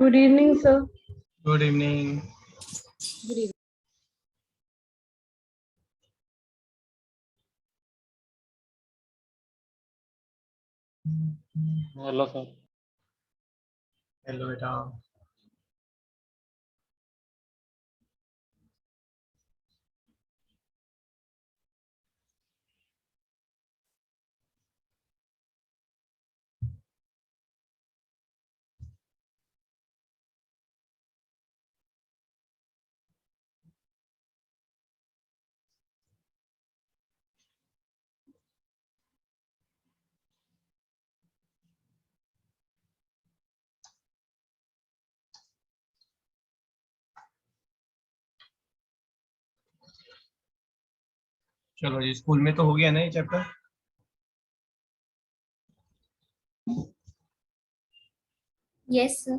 Good evening, sir. Good evening. Good evening. Hello sir. Hello बेटा। चलो जी, school में तो हो गया ना ये चैप्टर। Yes, sir.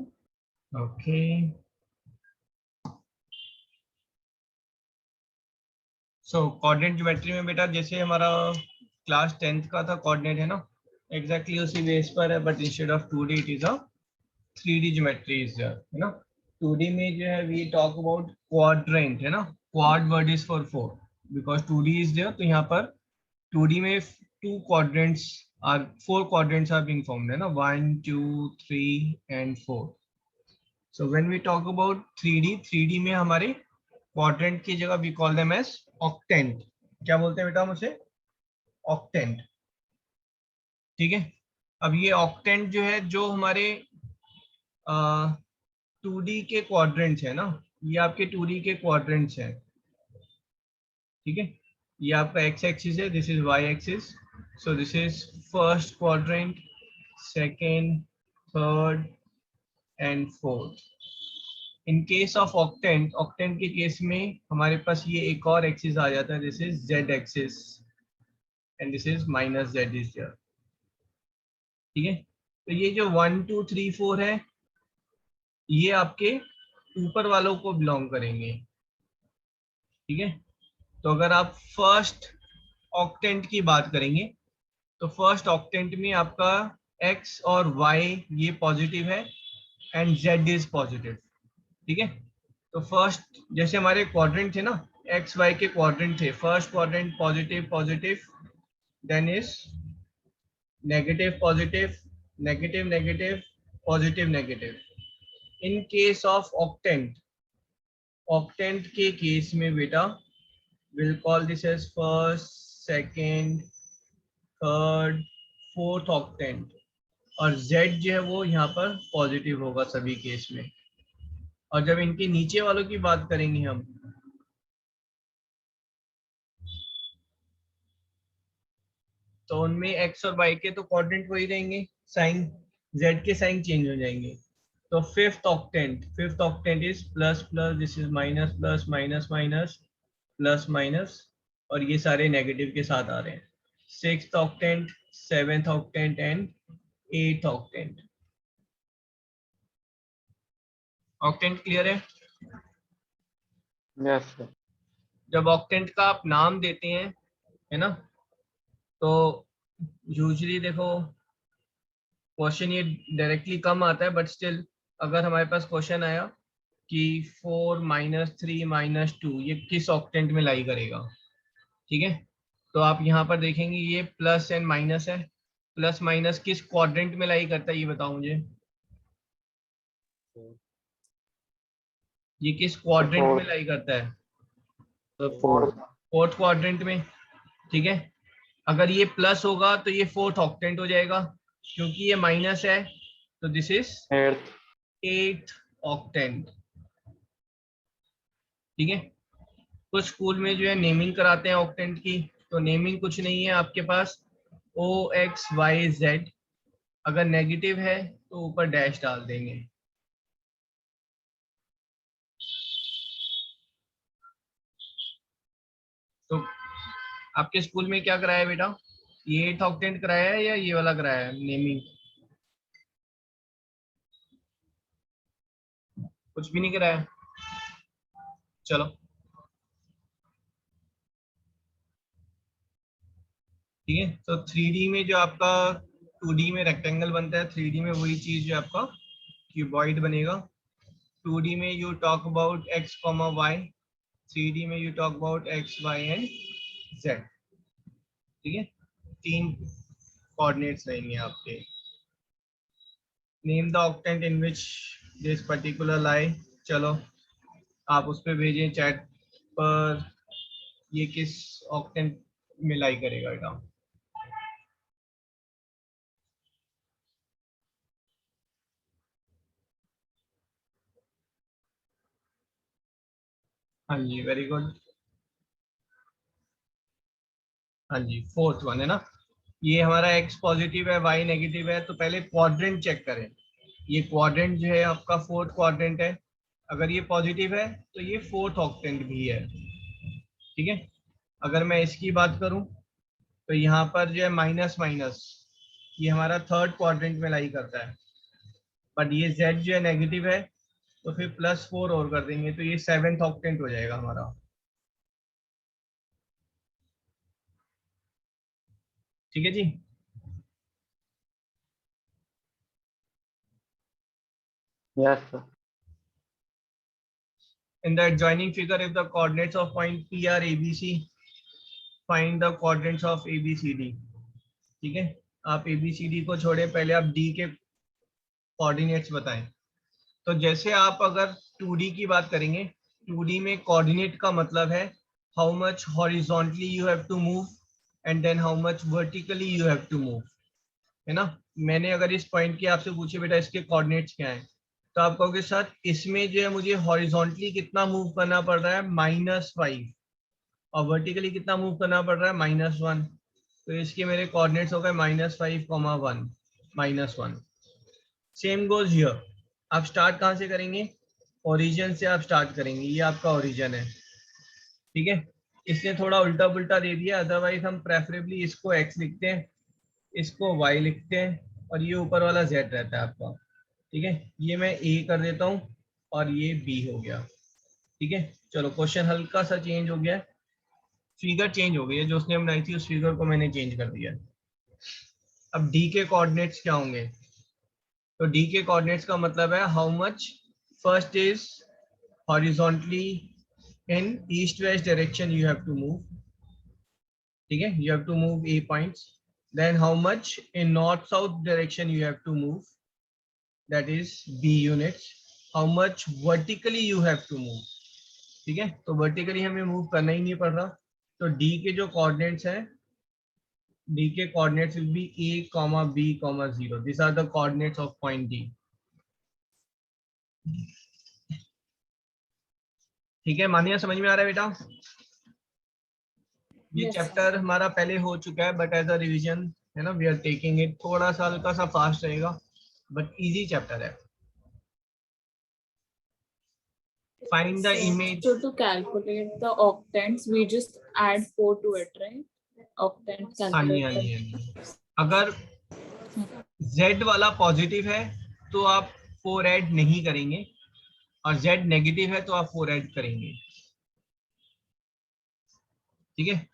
ओके। सो कोऑर्डिनेट ज्योमेट्री में बेटा जैसे हमारा क्लास 10th का था कोऑर्डिनेट है ना, एग्जैक्टली उसी बेस पर है, but instead of 2D it is a 3D geometry is है ना। 2D में जो है वी टॉक अबाउट क्वाड्रेंट है ना, quad word is for 4 because 2D is there, तो यहाँ पर 2D में two quadrants are four quadrants are being formed है ना, 1 2 3 and 4। So when we talk about 3D में हमारे quadrant की जगह we call them as octant। क्या बोलते हैं बेटा मुझे? octant। ठीक है। अब ये octant जो है, जो हमारे 2D के quadrants है ना, ये आपके 2D के quadrants हैं। ठीक है। ये आपका x axis है, this is y axis, so this is first quadrant, second, third and fourth। In case of octant, octant के केस में हमारे पास ये एक और एक्सिस आ जाता है, this is Z axis and this is minus Z is there. ठीक है। तो ये जो 1 2 3 4 है, ये आपके ऊपर वालों को बिलोंग करेंगे। ठीक है। तो अगर आप फर्स्ट ऑक्टेंट की बात करेंगे तो फर्स्ट ऑक्टेंट में आपका x और y ये पॉजिटिव है एंड z इज पॉजिटिव। ठीक है। तो फर्स्ट जैसे हमारे क्वाड्रेंट थे ना, एक्स वाई के क्वाड्रेंट थे, first quadrant positive positive, then is negative positive, negative negative, positive negative. In case of octant, octant के केस में बेटा will call this as first, second, third, fourth octant, और z जो है वो यहाँ पर पॉजिटिव होगा सभी केस में। और जब इनके नीचे वालों की बात करेंगे हम, तो उनमें x और y के तो कोऑर्डिनेट वही रहेंगे, साइन z के साइन चेंज हो जाएंगे। तो fifth octant is plus plus, this is minus plus, minus minus, plus minus, और ये सारे नेगेटिव के साथ आ रहे हैं। Sixth octant, seventh octant and eighth octant. Octant clear है? Yes sir. जब ऑक्टेंट का आप नाम देते हैं है ना, तो यूजुअली देखो क्वेश्चन ये डायरेक्टली कम आता है, बट स्टिल अगर हमारे पास क्वेश्चन आया कि 4 - 3 - 2 ये किस ऑक्टेंट में लाई करेगा, ठीक है, तो आप यहाँ पर देखेंगे ये प्लस एंड माइनस है। प्लस माइनस किस क्वाड्रेंट में लाई करता है ये बताओ मुझे, ये किस क्वाड्रेंट में लाई करता है? फोर्थ क्वाड्रेंट में। ठीक है। अगर ये प्लस होगा तो ये फोर्थ ऑक्टेंट हो जाएगा, क्योंकि ये माइनस है, तो दिस इज एट्थ ऑक्टेंट। ठीक है। कुछ स्कूल में जो है नेमिंग कराते हैं ऑक्टेंट की, तो नेमिंग कुछ नहीं है आपके पास, OXYZ, अगर नेगेटिव है तो ऊपर डैश डाल देंगे। तो आपके स्कूल में क्या कराया बेटा, ये एट्थ ऑक्टेंट कराया है या ये वाला कराया है नेमिंग? कुछ भी नहीं कराया। चलो ठीक है। तो 3D में जो आपका 2D में रेक्टेंगल बनता है, 3D में वही चीज जो आपका क्यूबॉइड बनेगा, 2D में you talk about x, y, 3D में you talk about x, y and z. ठीक है, 3 कोऑर्डिनेट्स रहेंगे आपके. Name the octant in which this particular lie. चलो आप उस पर भेजें चैट पर, ये किस ऑक्टेंट में लाई करेगा बेटा. हाँ जी, वेरी गुड. हाँ जी, 4th वन है ना. ये हमारा x पॉजिटिव है, y नेगेटिव है, तो पहले क्वाड्रेंट चेक करें. ये क्वाड्रेंट जो है आपका 4th क्वाड्रेंट है. अगर ये पॉजिटिव है तो ये 4th ऑक्टेंट भी है. ठीक है, अगर मैं इसकी बात करूं तो यहाँ पर जो है माइनस माइनस, ये हमारा 3rd क्वाड्रेंट में लाई करता है. बट ये z जो है नेगेटिव है, तो फिर +4 और कर देंगे तो ये 7th ऑक्टेंट हो जाएगा हमारा. ठीक है जी. Yes, sir. In the adjoining figure, if the coordinates of point P are ABC, find the coordinates of ABCD. ठीक है, आप ABCD को छोड़े, पहले आप D के कोऑर्डिनेट्स बताएं. तो जैसे आप अगर 2D की बात करेंगे, 2D में कोऑर्डिनेट का मतलब है how much horizontally you have to move and then how much vertically you have to move, है ना. मैंने अगर इस पॉइंट की आपसे पूछे बेटा इसके कोऑर्डिनेट्स क्या हैं, तो आप कहोगे सर इसमें जो है मुझे हॉरिजॉन्टली कितना मूव करना पड़ रहा है -5, और वर्टिकली कितना मूव करना पड़ रहा है -1. तो इसके मेरे कोऑर्डिनेट्स हो गए -5, 1, -1. Same goes here. आप स्टार्ट कहाँ से करेंगे, ओरिजिन से आप स्टार्ट करेंगे. ये आपका ओरिजिन है. ठीक है, इसने थोड़ा उल्टा पुल्टा दे दिया, अदरवाइज हम प्रेफरेबली इसको x लिखते हैं, इसको y लिखते हैं, और ये ऊपर वाला z रहता है आपका. ठीक है, ये मैं a कर देता हूँ और ये b हो गया. ठीक है, चलो क्वेश्चन हल्का सा चेंज हो गया, फिगर चेंज हो गई है. जो उसने बनाई थी उस फिगर को मैंने चेंज कर दिया. अब d के कोऑर्डिनेट्स क्या होंगे, तो d के कोऑर्डिनेट्स का मतलब है how much first is horizontally in east west direction you have to move. ठीक है, you have to move a points. Then how much in north south direction you have to move, that is b units. How much vertically you have to move. ठीक है, तो vertically हमें move करना ही नहीं पड़ रहा. तो d के जो कोऑर्डिनेट्स हैं, d के coordinates will be a, b, 0. This are the coordinates of point d. ठीक है, मानिए समझ में आ रहा है बेटा. ये Yes, चैप्टर हमारा पहले हो चुका है, बट एज अ रिवीजन है ना, वी आर टेकिंग इट. थोड़ा सा हल्का सा फास्ट रहेगा, बट इजी चैप्टर है. Find the image. So to calculate the octants, we just add 4 to it, right? Octant हाँ जी, हाँ calculator. जी, हाँ जी. अगर z वाला पॉजिटिव है तो आप 4 ऐड नहीं करेंगे, और z नेगेटिव है तो आप 4 ऐड करेंगे. ठीक है,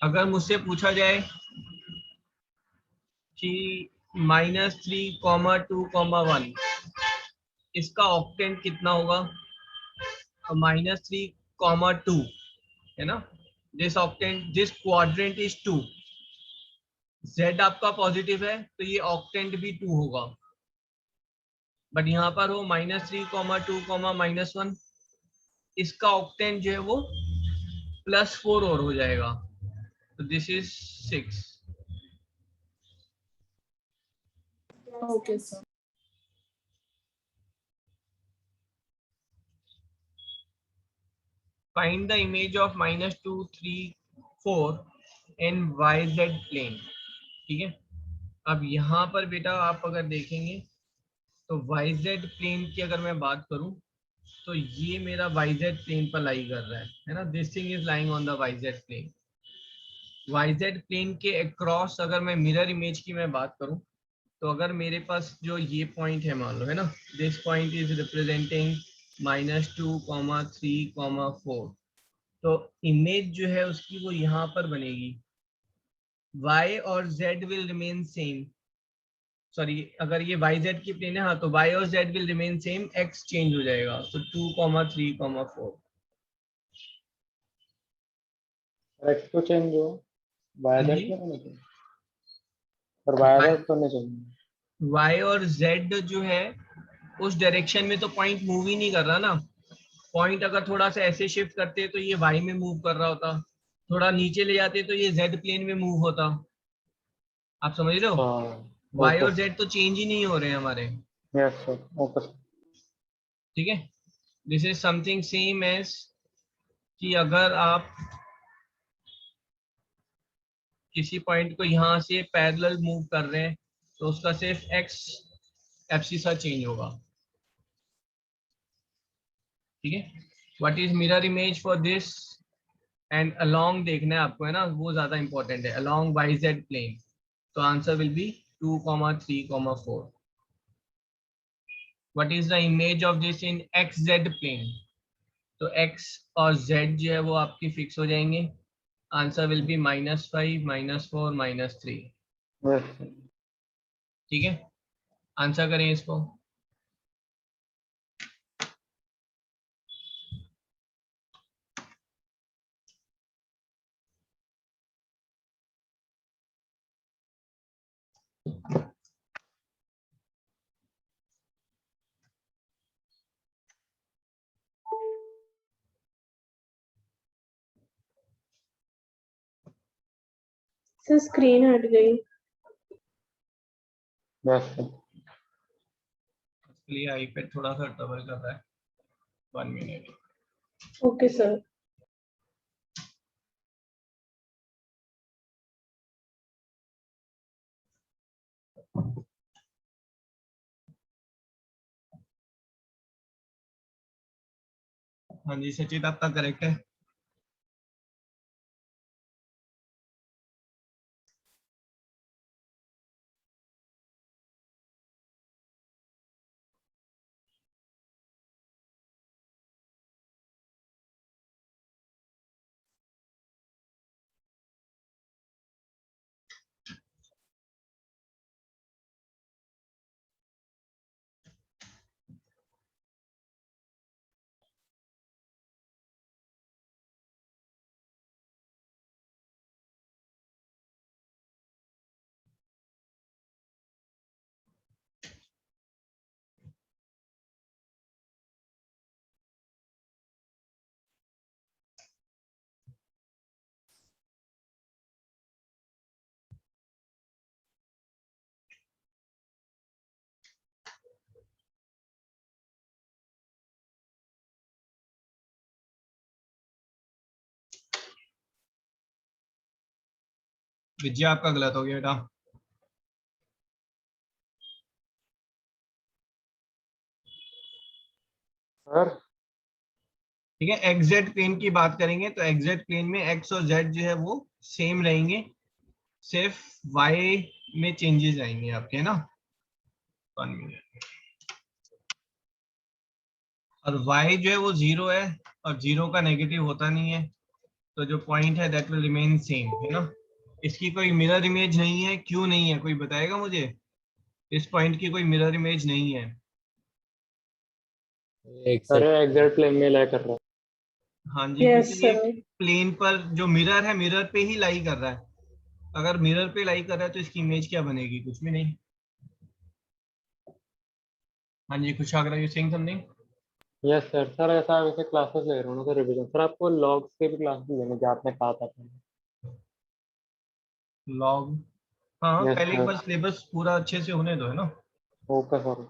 अगर मुझसे पूछा जाए कि -3, 2, 1 इसका ऑक्टेंट कितना होगा, -3, 2 है ना. This octant, this quadrant is 2. z आपका पॉजिटिव है तो ये ऑक्टेंट भी 2 होगा. बट यहाँ पर हो -3, 2, -1, इसका ऑक्टेंट जो है वो +4 और हो जाएगा. तो this is 6. Okay, sir. Find the image of -2, 3, 4 in YZ plane. ठीक है, अब यहाँ पर बेटा आप अगर देखेंगे तो YZ प्लेन की अगर मैं बात करूं तो ये मेरा YZ प्लेन पर लाई कर रहा है ना. This thing is lying on the YZ plane. YZ plane के अक्रॉस अगर मैं मिरर इमेज की मैं बात करूं, तो अगर मेरे पास जो ये पॉइंट है मान लो, है ना, दिस पॉइंट इज रिप्रेजेंटिंग -2, 3, 4. तो इमेज जो है उसकी वो यहाँ पर बनेगी. y और z will remain same, sorry अगर ये वाई जेड की प्लेन है, हाँ तो वाई और Z will remain same, x change हो जाएगा, तो 2,3,4। एक्स तो चेंज हो, वाई हाँ जेड जी, क्यों नहीं चाहिए? पर वाई जेड तो नहीं चाहिए। वाई और जेड जो है उस डायरेक्शन में तो पॉइंट मूव ही नहीं कर रहा ना। पॉइंट अगर थोड़ा सा ऐसे शिफ्ट करते तो ये वाई में मूव कर रहा होता, थोड़ा नीचे ले जाते तो ये जेड प्लेन में मूव होता। आप समझ रहे हो? हाँ, वाई ओके और जेड तो चेंज ही नहीं हो रहे हैं हमारे। Yes sir, okay sir. ठीक है, this is something same as कि अगर आप किसी पॉइंट को यहाँ से पैरेलल मूव कर रहे हैं तो उसका सिर्फ एक्स एब्सिसा चेंज होगा। ठीक है, what is mirror image for this and along देखना है आपको, है ना, वो ज्यादा इंपॉर्टेंट है, अलोंग वाई जेड प्लेन। तो answer will be 2,3,4। What is the image of this in X Z plane? तो x और z जो है वो आपकी फिक्स हो जाएंगे। Answer will B -5, -4, -3। Yes sir. ठीक है, आंसर करें इसको। सर स्क्रीन हट गई। Yes sir. इसके लिए आईपैड थोड़ा सा ट्रबल कर रहा है, 1 मिनट। Okay sir. हाँ जी सचित, आपका करेक्ट है। विजय आपका गलत हो गया बेटा। सर ठीक है, एक्जेक्ट प्लेन की बात करेंगे तो एक्जेक्ट प्लेन में एक्स और जेड जो है वो सेम रहेंगे, सिर्फ वाई में चेंजेस आएंगे आपके, है ना। 1 मिनट। और y जो है वो 0 है, और 0 का नेगेटिव होता नहीं है, तो जो पॉइंट है दैट विल रिमेन सेम, है ना। इसकी कोई मिरर इमेज नहीं है, क्यों नहीं है, कोई बताएगा मुझे? इस पॉइंट की कोई मिरर इमेज नहीं है। एक सर सेकंड। एग्जैक्ट प्लेन में लाई कर रहा है। हाँ जी, यस क्योंकि ये सर। प्लेन पर जो मिरर है, मिरर पे ही लाई कर रहा है। अगर मिरर पे लाई कर रहा है तो इसकी इमेज क्या बनेगी? कुछ भी नहीं। हाँ जी Kushagra, you saying something? Yes sir. Sir ऐसा वैसे क्लासेस ले रहा हूँ ना सर, रिवीजन सर, आपको लॉग्स के भी क्लासेस लेने जो आपने कहा था। लॉग, हाँ यस पहले एक सर। बार सिलेबस पूरा अच्छे से होने दो, है ना। Okay sir.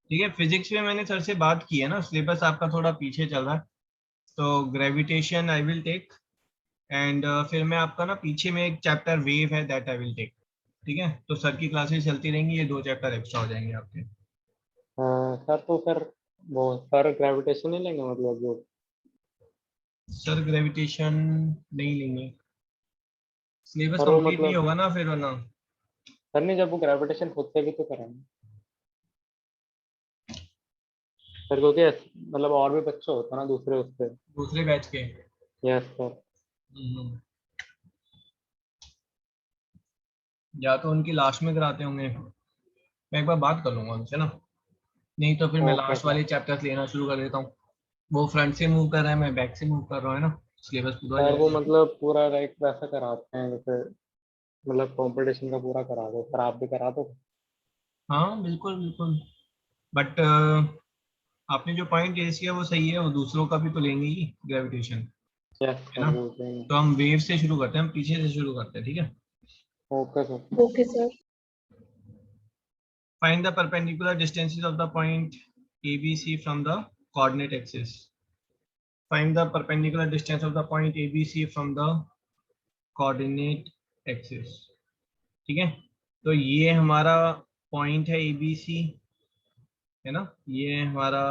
ठीक है, फिजिक्स में मैंने सर से बात की है ना, सिलेबस आपका थोड़ा पीछे चल रहा है, तो gravitation I will take, and फिर मैं आपका ना पीछे में एक चैप्टर वेव है, दैट आई विल टेक। ठीक है, तो सर की क्लासेस चलती रहेंगी, ये 2 चैप्टर एक्स्ट्रा हो जाएंगे आपके। सर तो सर वो सर ग्रेविटेशन नहीं लेंगे मतलब जो। सर ग्रेविटेशन नहीं लेंगे, सिलेबस सर वो कंप्लीट नहीं मतलब होगा ना फिर, वरना। सर नहीं, जब वो ग्रेविटेशन खुद से भी तो कराएंगे सर, क्योंकि मतलब और भी बच्चे होते हैं ना दूसरे उससे। दूसरे बैच के। Yes sir. हम्म, या तो उनकी लास्ट में कराते होंगे, मैं एक बार बात कर लूंगा उनसे ना, नहीं तो फिर मैं ओके लास्ट सर। वाले चैप्टर्स लेना शुरू कर देता हूँ। वो फ्रंट से मूव कर रहा है, मैं बैक से मूव कर रहा हूँ, है ना, सिलेबस पूरा हो सर वो जाएगा। मतलब पूरा लाइक वैसा कराते हैं जैसे मतलब कंपटीशन का पूरा करा दो सर, आप भी करा दो। हाँ बिल्कुल बिल्कुल, बट आपने जो पॉइंट रेज किया वो सही है, वो दूसरों का भी तो लेंगे ही, ग्रेविटेशन, यस है सर ना। वो भी। तो हम वेव से शुरू करते हैं, हम पीछे से शुरू करते हैं, ठीक है। Okay sir. Okay, sir. Find the perpendicular distances of the point ABC from the coordinate axis. Find the perpendicular distance of the point ABC from the coordinate axis. ठीक है, तो ये हमारा पॉइंट है ABC, है ना, ये हमारा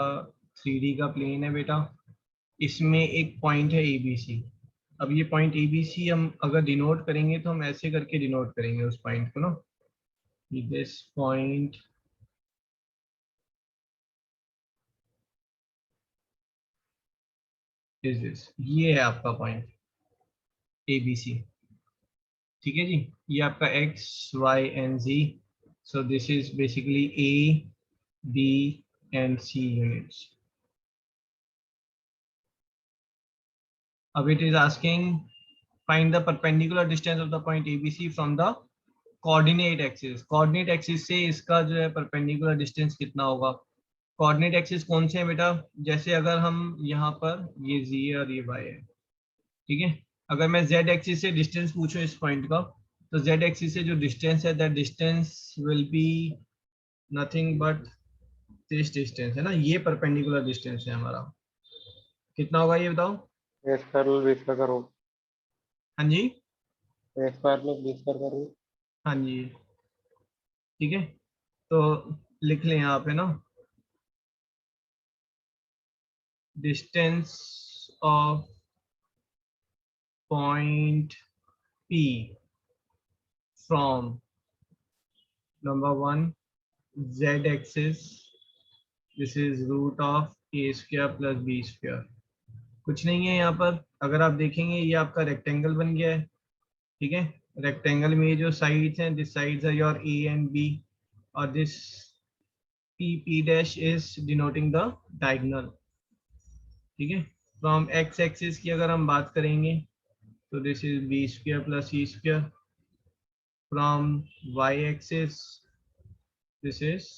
3D का प्लेन है बेटा, इसमें एक पॉइंट है ABC। अब ये पॉइंट ABC हम अगर डिनोट करेंगे तो हम ऐसे करके डिनोट करेंगे उस पॉइंट को ना, दिस पॉइंट इज दिस, ये है आपका पॉइंट ABC। ठीक है जी, ये आपका x y and z, so this is basically A B and C units. अब it is asking find the perpendicular distance of the point ABC from the coordinate axis. coordinate axis से इसका जो है perpendicular distance कितना होगा। coordinate axis कौन से है बेटा, जैसे अगर हम यहाँ पर ये z है और ये y है, ठीक है, अगर मैं z एक्सिस से डिस्टेंस पूछूं इस पॉइंट का, तो z एक्सिस से जो डिस्टेंस है that distance will be nothing but this distance, है ना, ये परपेंडिकुलर डिस्टेंस है हमारा, कितना होगा ये बताओ। ए स्क्वायर प्लस बी स्क्वायर करो। हाँ जी, ए स्क्वायर प्लस बी स्क्वायर करो। हाँ जी, ठीक है, तो लिख लें यहाँ पे ना, distance of point P from number 1 z axis, this is root of a square plus B square. कुछ नहीं है यहाँ पर, अगर आप देखेंगे ये आपका रेक्टेंगल बन गया है, ठीक है, रेक्टेंगल में ये जो साइड्स हैं, this sides are your A and B, और this P dash is denoting the diagonal, ठीक है। फ्रॉम x एक्सिस की अगर हम बात करेंगे तो this is B square plus C square, from y axis this is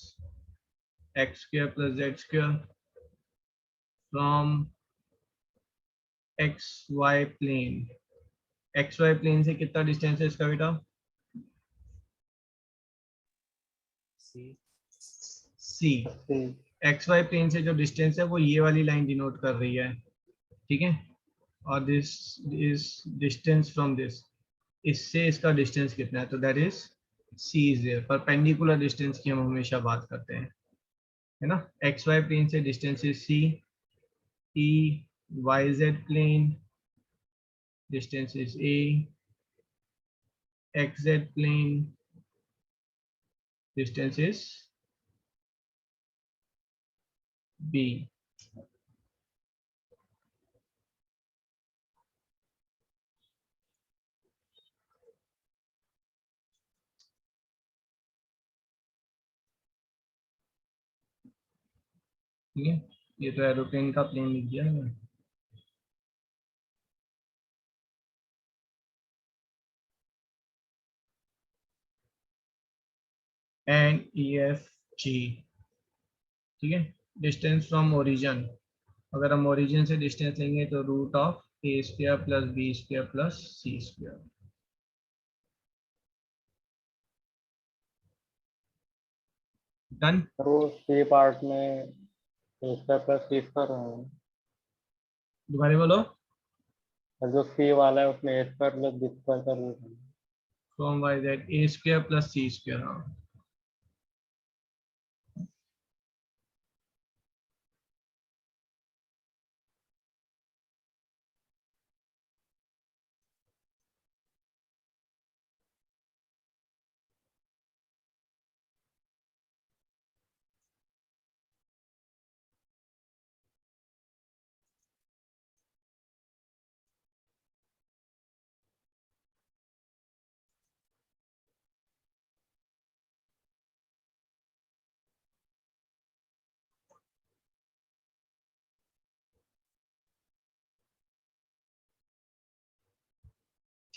x square plus Z square, from xy plane, xy plane से कितना डिस्टेंस है इसका बेटा, C। C. X Y plane से जो डिस्टेंस है वो ये वाली लाइन डिनोट कर रही है, ठीक है, और this is distance from this, इससे इसका डिस्टेंस कितना है, तो that is C is there. Perpendicular distance की हम हमेशा बात करते हैं, है ना, एक्स वाई प्लेन से distance is C, E Y Z plane distance is A, X Z plane distance is B. ठीक है, ये तो एरोप्लेन का प्लेन लिख दिया है। एंड ई एफ जी, ठीक है, डिस्टेंस फ्रॉम ओरिजिन, अगर हम ओरिजिन से डिस्टेंस लेंगे तो root of a square plus B square plus C square. Done. Sir वो सी पार्ट में a square plus C square है। दोबारा बोलो। और जो सी वाला है उसमें a square plus B square का रूट है। From y z a square plus C square, हाँ।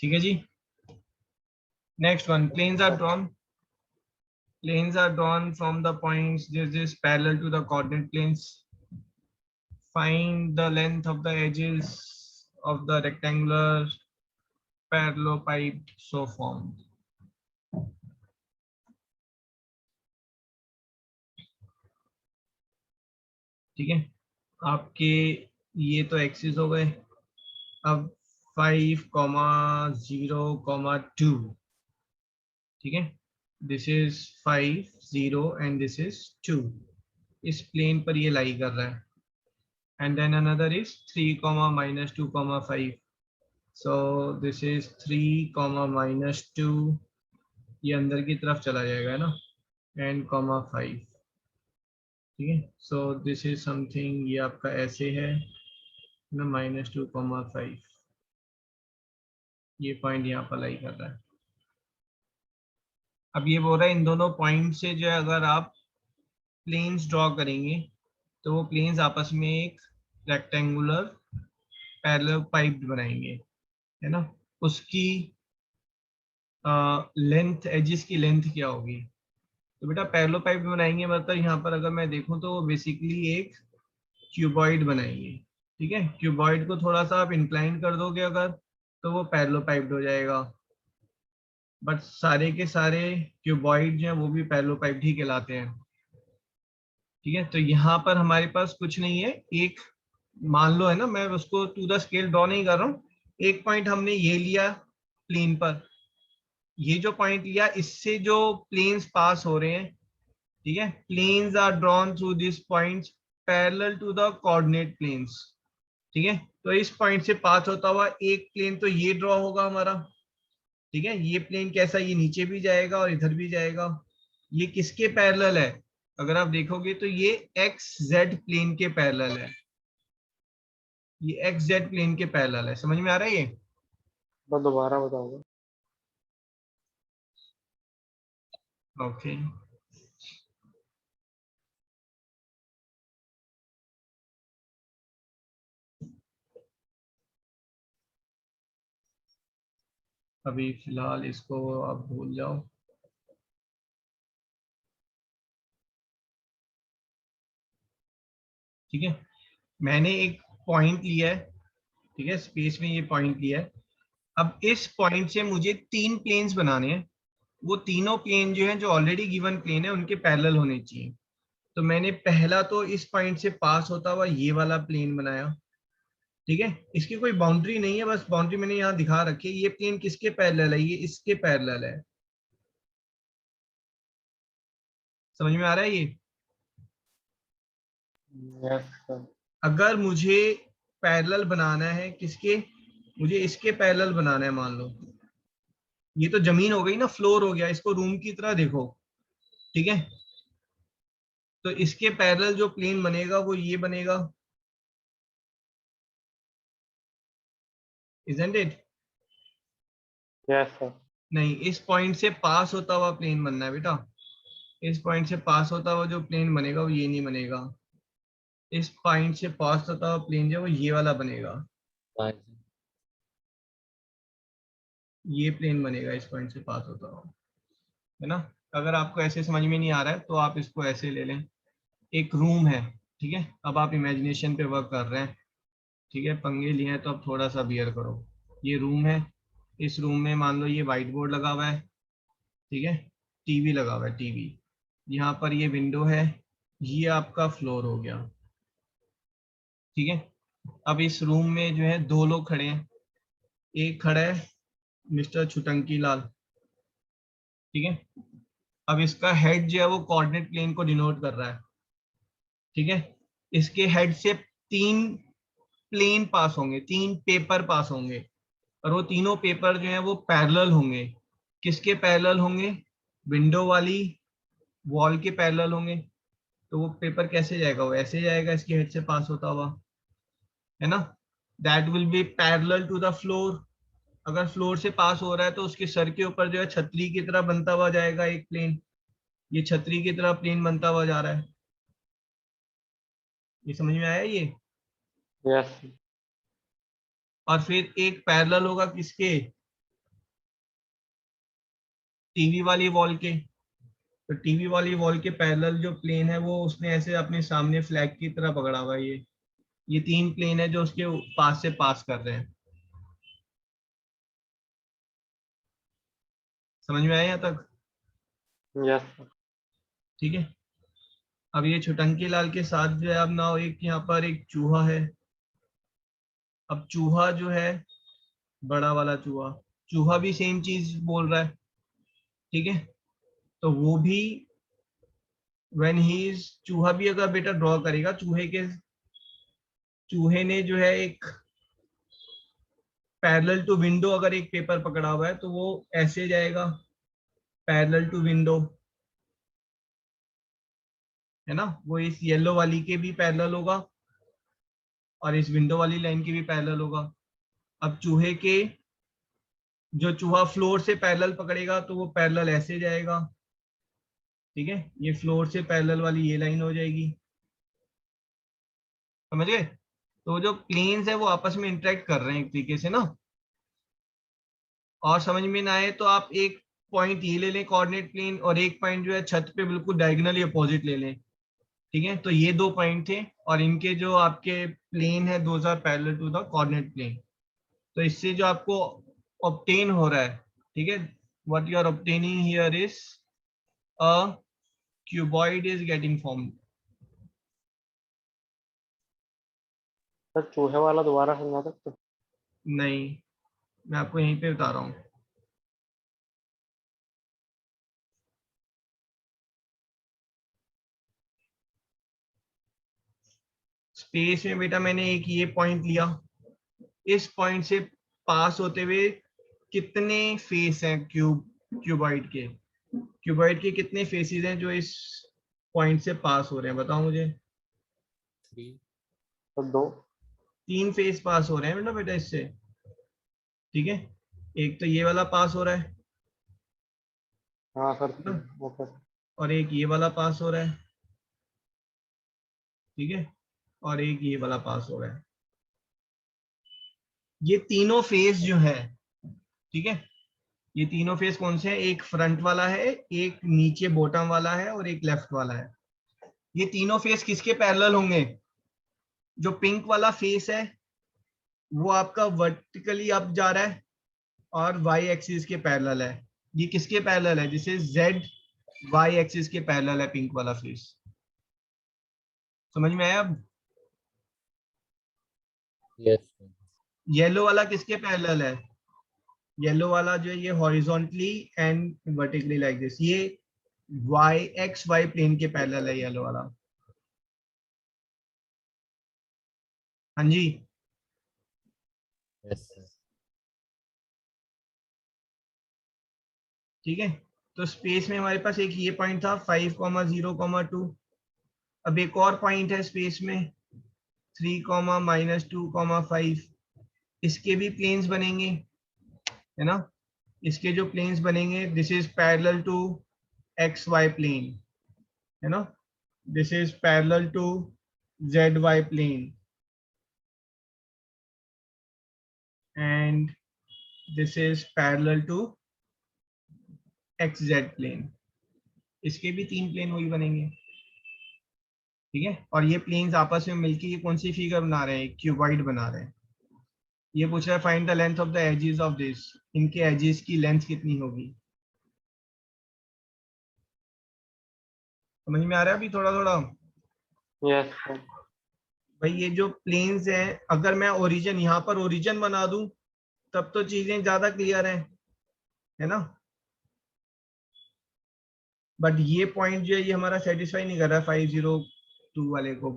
ठीक है जी. Next one, planes are drawn. Planes are drawn from the points this is parallel to the coordinate planes. Find the length of the edges of the rectangular parallelepiped so formed. ठीक है, आपके ये तो axis हो गए. अब 5, 0, 2. ठीक है, this is 5, 0 and this is 2. इस प्लेन पर ये लाई कर रहा है. And then another is 3, -2, 5. So this is 3, -2. ये अंदर की तरफ चला जाएगा ना, एंड 5. ठीक है, सो दिस इज समथिंग, ये आपका ऐसे है ना, -2, 5. ये पॉइंट यहाँ पर लाई कर रहा है. अब ये बोल रहा है इन दोनों पॉइंट से जो है अगर आप प्लेन्स ड्रॉ करेंगे तो वो प्लेन्स आपस में एक रेक्टेंगुलर पैरेलल बनाएंगे, है ना. उसकी लेंथ, एजिस की लेंथ क्या होगी? तो बेटा पैरेलल बनाएंगे मतलब यहाँ पर अगर मैं देखूं तो वो बेसिकली एक क्यूबॉइड बनाएंगे. ठीक है, क्यूबॉइड को थोड़ा सा आप इंक्लाइन कर दोगे अगर, तो वो पैरेलल हो जाएगा. बट सारे के सारे क्यूबॉइड जो है वो भी पैरेलल ही कहलाते हैं. ठीक है, तो यहाँ पर हमारे पास कुछ नहीं है. एक मान लो है ना, मैं उसको टू द स्केल ड्रॉ नहीं कर रहा हूँ. एक पॉइंट हमने ये लिया प्लेन पर, ये जो पॉइंट लिया इससे जो प्लेन्स पास हो रहे हैं, ठीक है, planes are drawn through this points parallel to the coordinate planes. ठीक है, तो इस पॉइंट से पास होता हुआ एक प्लेन तो ये ड्रॉ होगा हमारा. ठीक है, ये प्लेन कैसा, ये नीचे भी जाएगा और इधर भी जाएगा. ये किसके पैरेलल है? अगर आप देखोगे तो ये एक्स जेड प्लेन के पैरेलल है. ये एक्स जेड प्लेन के पैरेलल है. समझ में आ रहा है ये? बस दोबारा बताओगे? ओके. अभी फिलहाल इसको आप भूल जाओ. ठीक है, मैंने एक पॉइंट लिया है. ठीक है, स्पेस में ये पॉइंट लिया है. अब इस पॉइंट से मुझे 3 प्लेन्स बनाने हैं. वो तीनों प्लेन जो है, जो ऑलरेडी गिवन प्लेन है, उनके पैरेलल होने चाहिए. तो मैंने पहला तो इस पॉइंट से पास होता हुआ ये वाला प्लेन बनाया. ठीक है, इसकी कोई बाउंड्री नहीं है, बस बाउंड्री मैंने यहाँ दिखा रखी है. ये प्लेन किसके पैरेलल है? ये इसके पैरेलल है. समझ में आ रहा है ये? Yes sir. अगर मुझे पैरेलल बनाना है किसके, मुझे इसके पैरेलल बनाना है. मान लो ये तो जमीन हो गई ना, फ्लोर हो गया, इसको रूम की तरह देखो. ठीक है, तो इसके पैरेलल जो प्लेन बनेगा वो ये बनेगा. Isn't it? Yes sir. नहीं, इस पॉइंट से पास होता हुआ प्लेन बनना है बेटा. इस पॉइंट से पास होता हुआ जो प्लेन बनेगा वो ये नहीं बनेगा. इस पॉइंट से पास होता हुआ प्लेन जो है वो ये वाला बनेगा. ये प्लेन बनेगा इस पॉइंट से पास होता हुआ, है ना. अगर आपको ऐसे समझ में नहीं आ रहा है तो आप इसको ऐसे ले लें. एक रूम है. ठीक है, अब आप इमेजिनेशन पे वर्क कर रहे हैं. ठीक है, पंगे लिए हैं तो अब थोड़ा सा बियर करो. ये रूम है. इस रूम में मान लो ये व्हाइट बोर्ड लगा हुआ है. ठीक है, टीवी लगा हुआ है, टीवी. यहाँ पर ये विंडो है. ये आपका फ्लोर हो गया. ठीक है, अब इस रूम में जो है 2 लोग खड़े हैं. एक खड़ा है मिस्टर छुटंकी लाल. ठीक है, अब इसका हेड जो है वो कोऑर्डिनेट प्लेन को डिनोट कर रहा है. ठीक है, इसके हेड से 3 प्लेन पास होंगे, 3 पेपर पास होंगे, और वो तीनों पेपर जो है वो पैरेलल होंगे. किसके पैरेलल होंगे? विंडो वाली वॉल के पैरेलल होंगे. तो वो पेपर कैसे जाएगा? वो ऐसे जाएगा, इसके हेड से पास होता हुआ, है ना. That will be parallel to the floor. अगर फ्लोर से पास हो रहा है तो उसके सर के ऊपर जो है छतरी की तरह बनता हुआ जाएगा एक प्लेन. ये छतरी की तरह प्लेन बनता हुआ जा रहा है. ये समझ में आया ये? यस. और फिर एक पैरेलल होगा किसके? टीवी वाली वॉल के, तो टीवी वाली वॉल के पैरेलल जो प्लेन है वो उसने ऐसे अपने सामने फ्लैग की तरह पकड़ा हुआ है। ये 3 प्लेन है जो उसके पास से पास कर रहे हैं। समझ में आया यहाँ तक? Yes sir. ठीक है। अब ये छुटंकी लाल के साथ जो है, अब ना एक यहाँ पर एक चूहा है। अब चूहा जो है, बड़ा वाला चूहा, चूहा भी सेम चीज बोल रहा है। ठीक है, तो वो भी व्हेन ही इज, चूहा भी अगर बेटा ड्रॉ करेगा, चूहे ने जो है एक पैरेलल टू विंडो अगर एक पेपर पकड़ा हुआ है तो वो ऐसे जाएगा, पैरेलल टू विंडो, है ना। वो इस येलो वाली के भी पैरेलल होगा और इस विंडो वाली लाइन के भी पैरेलल होगा। अब चूहे के, जो चूहा फ्लोर से पैरेलल पकड़ेगा तो वो पैरेलल ऐसे जाएगा। ठीक है, ये फ्लोर से पैरेलल वाली ये लाइन हो जाएगी। समझ गए? तो जो प्लेन्स है वो आपस में इंटरेक्ट कर रहे हैं एक तरीके से ना। और समझ में ना आए तो आप एक पॉइंट ये ले लें कोऑर्डिनेट प्लेन, और एक पॉइंट जो है छत पे बिल्कुल डायगोनली अपोजिट ले लें। ठीक है, तो ये 2 पॉइंट थे और इनके जो आपके प्लेन है those are parallel to the coordinate plane. तो इससे जो आपको ऑब्टेन हो रहा है, ठीक है, what you are obtaining here is a cuboid is getting formed. Sir चूहे वाला दोबारा समझा सकते हो? नहीं, मैं आपको यहीं पे बता रहा हूँ। स्पेस में बेटा मैंने एक ये पॉइंट लिया, इस पॉइंट से पास होते हुए कितने फेस हैं क्यूबॉइड के, क्यूबॉइड के कितने फेसेस हैं जो इस पॉइंट से पास हो रहे हैं, बताओ मुझे। तो 2। 3 फेस पास हो रहे हैं बेटा बेटा इससे। ठीक है, एक तो ये वाला पास हो रहा है हाँ सर ना, 3 ओके। और एक ये वाला पास हो रहा है। ठीक है, और एक ये वाला पास हो रहा है। ये तीनों फेस जो है, ठीक है, ये तीनों फेस कौन से हैं? एक फ्रंट वाला है, एक नीचे बॉटम वाला है, और एक लेफ्ट वाला है। ये तीनों फेस किसके पैरेलल होंगे? जो पिंक वाला फेस है वो आपका वर्टिकली अप जा रहा है और वाई एक्सिस के पैरेलल है। ये किसके पैरेलल है? जिसे जेड वाई एक्सिस के पैरेलल है पिंक वाला फेस। समझ में आया अब? यस। येलो वाला किसके पैरेलल है? येलो वाला जो है ये horizontally and vertically like this, ये वाई एक्स वाई प्लेन के पैरेलल है येलो वाला। हाँ जी, यस सर। ठीक है। तो स्पेस में हमारे पास एक ये पॉइंट था 5,0,2। अब एक और पॉइंट है स्पेस में 3,-2,5। इसके भी प्लेन्स बनेंगे, है ना। इसके जो प्लेन्स बनेंगे, this is parallel to X Y plane, है ना। This is parallel to Z Y plane, and this is parallel to X Z plane. इसके भी 3 प्लेन वही बनेंगे। ठीक है, और ये प्लेन्स आपस में मिलकर ये कौन सी फिगर बना रहे हैं? क्यूबॉइड बना रहे हैं। ये पूछ रहा है find the length of the edges of this, इनके एजेस की लेंथ कितनी होगी। समझ में आ रहा है अभी थोड़ा थोड़ा? Yes sir. भाई ये जो प्लेन्स हैं, अगर मैं ओरिजिन यहाँ पर ओरिजिन बना दूं तब तो चीजें ज्यादा क्लियर हैं, है ना। बट ये पॉइंट जो है ये हमारा सेटिस्फाई नहीं कर रहा है 502 वाले को,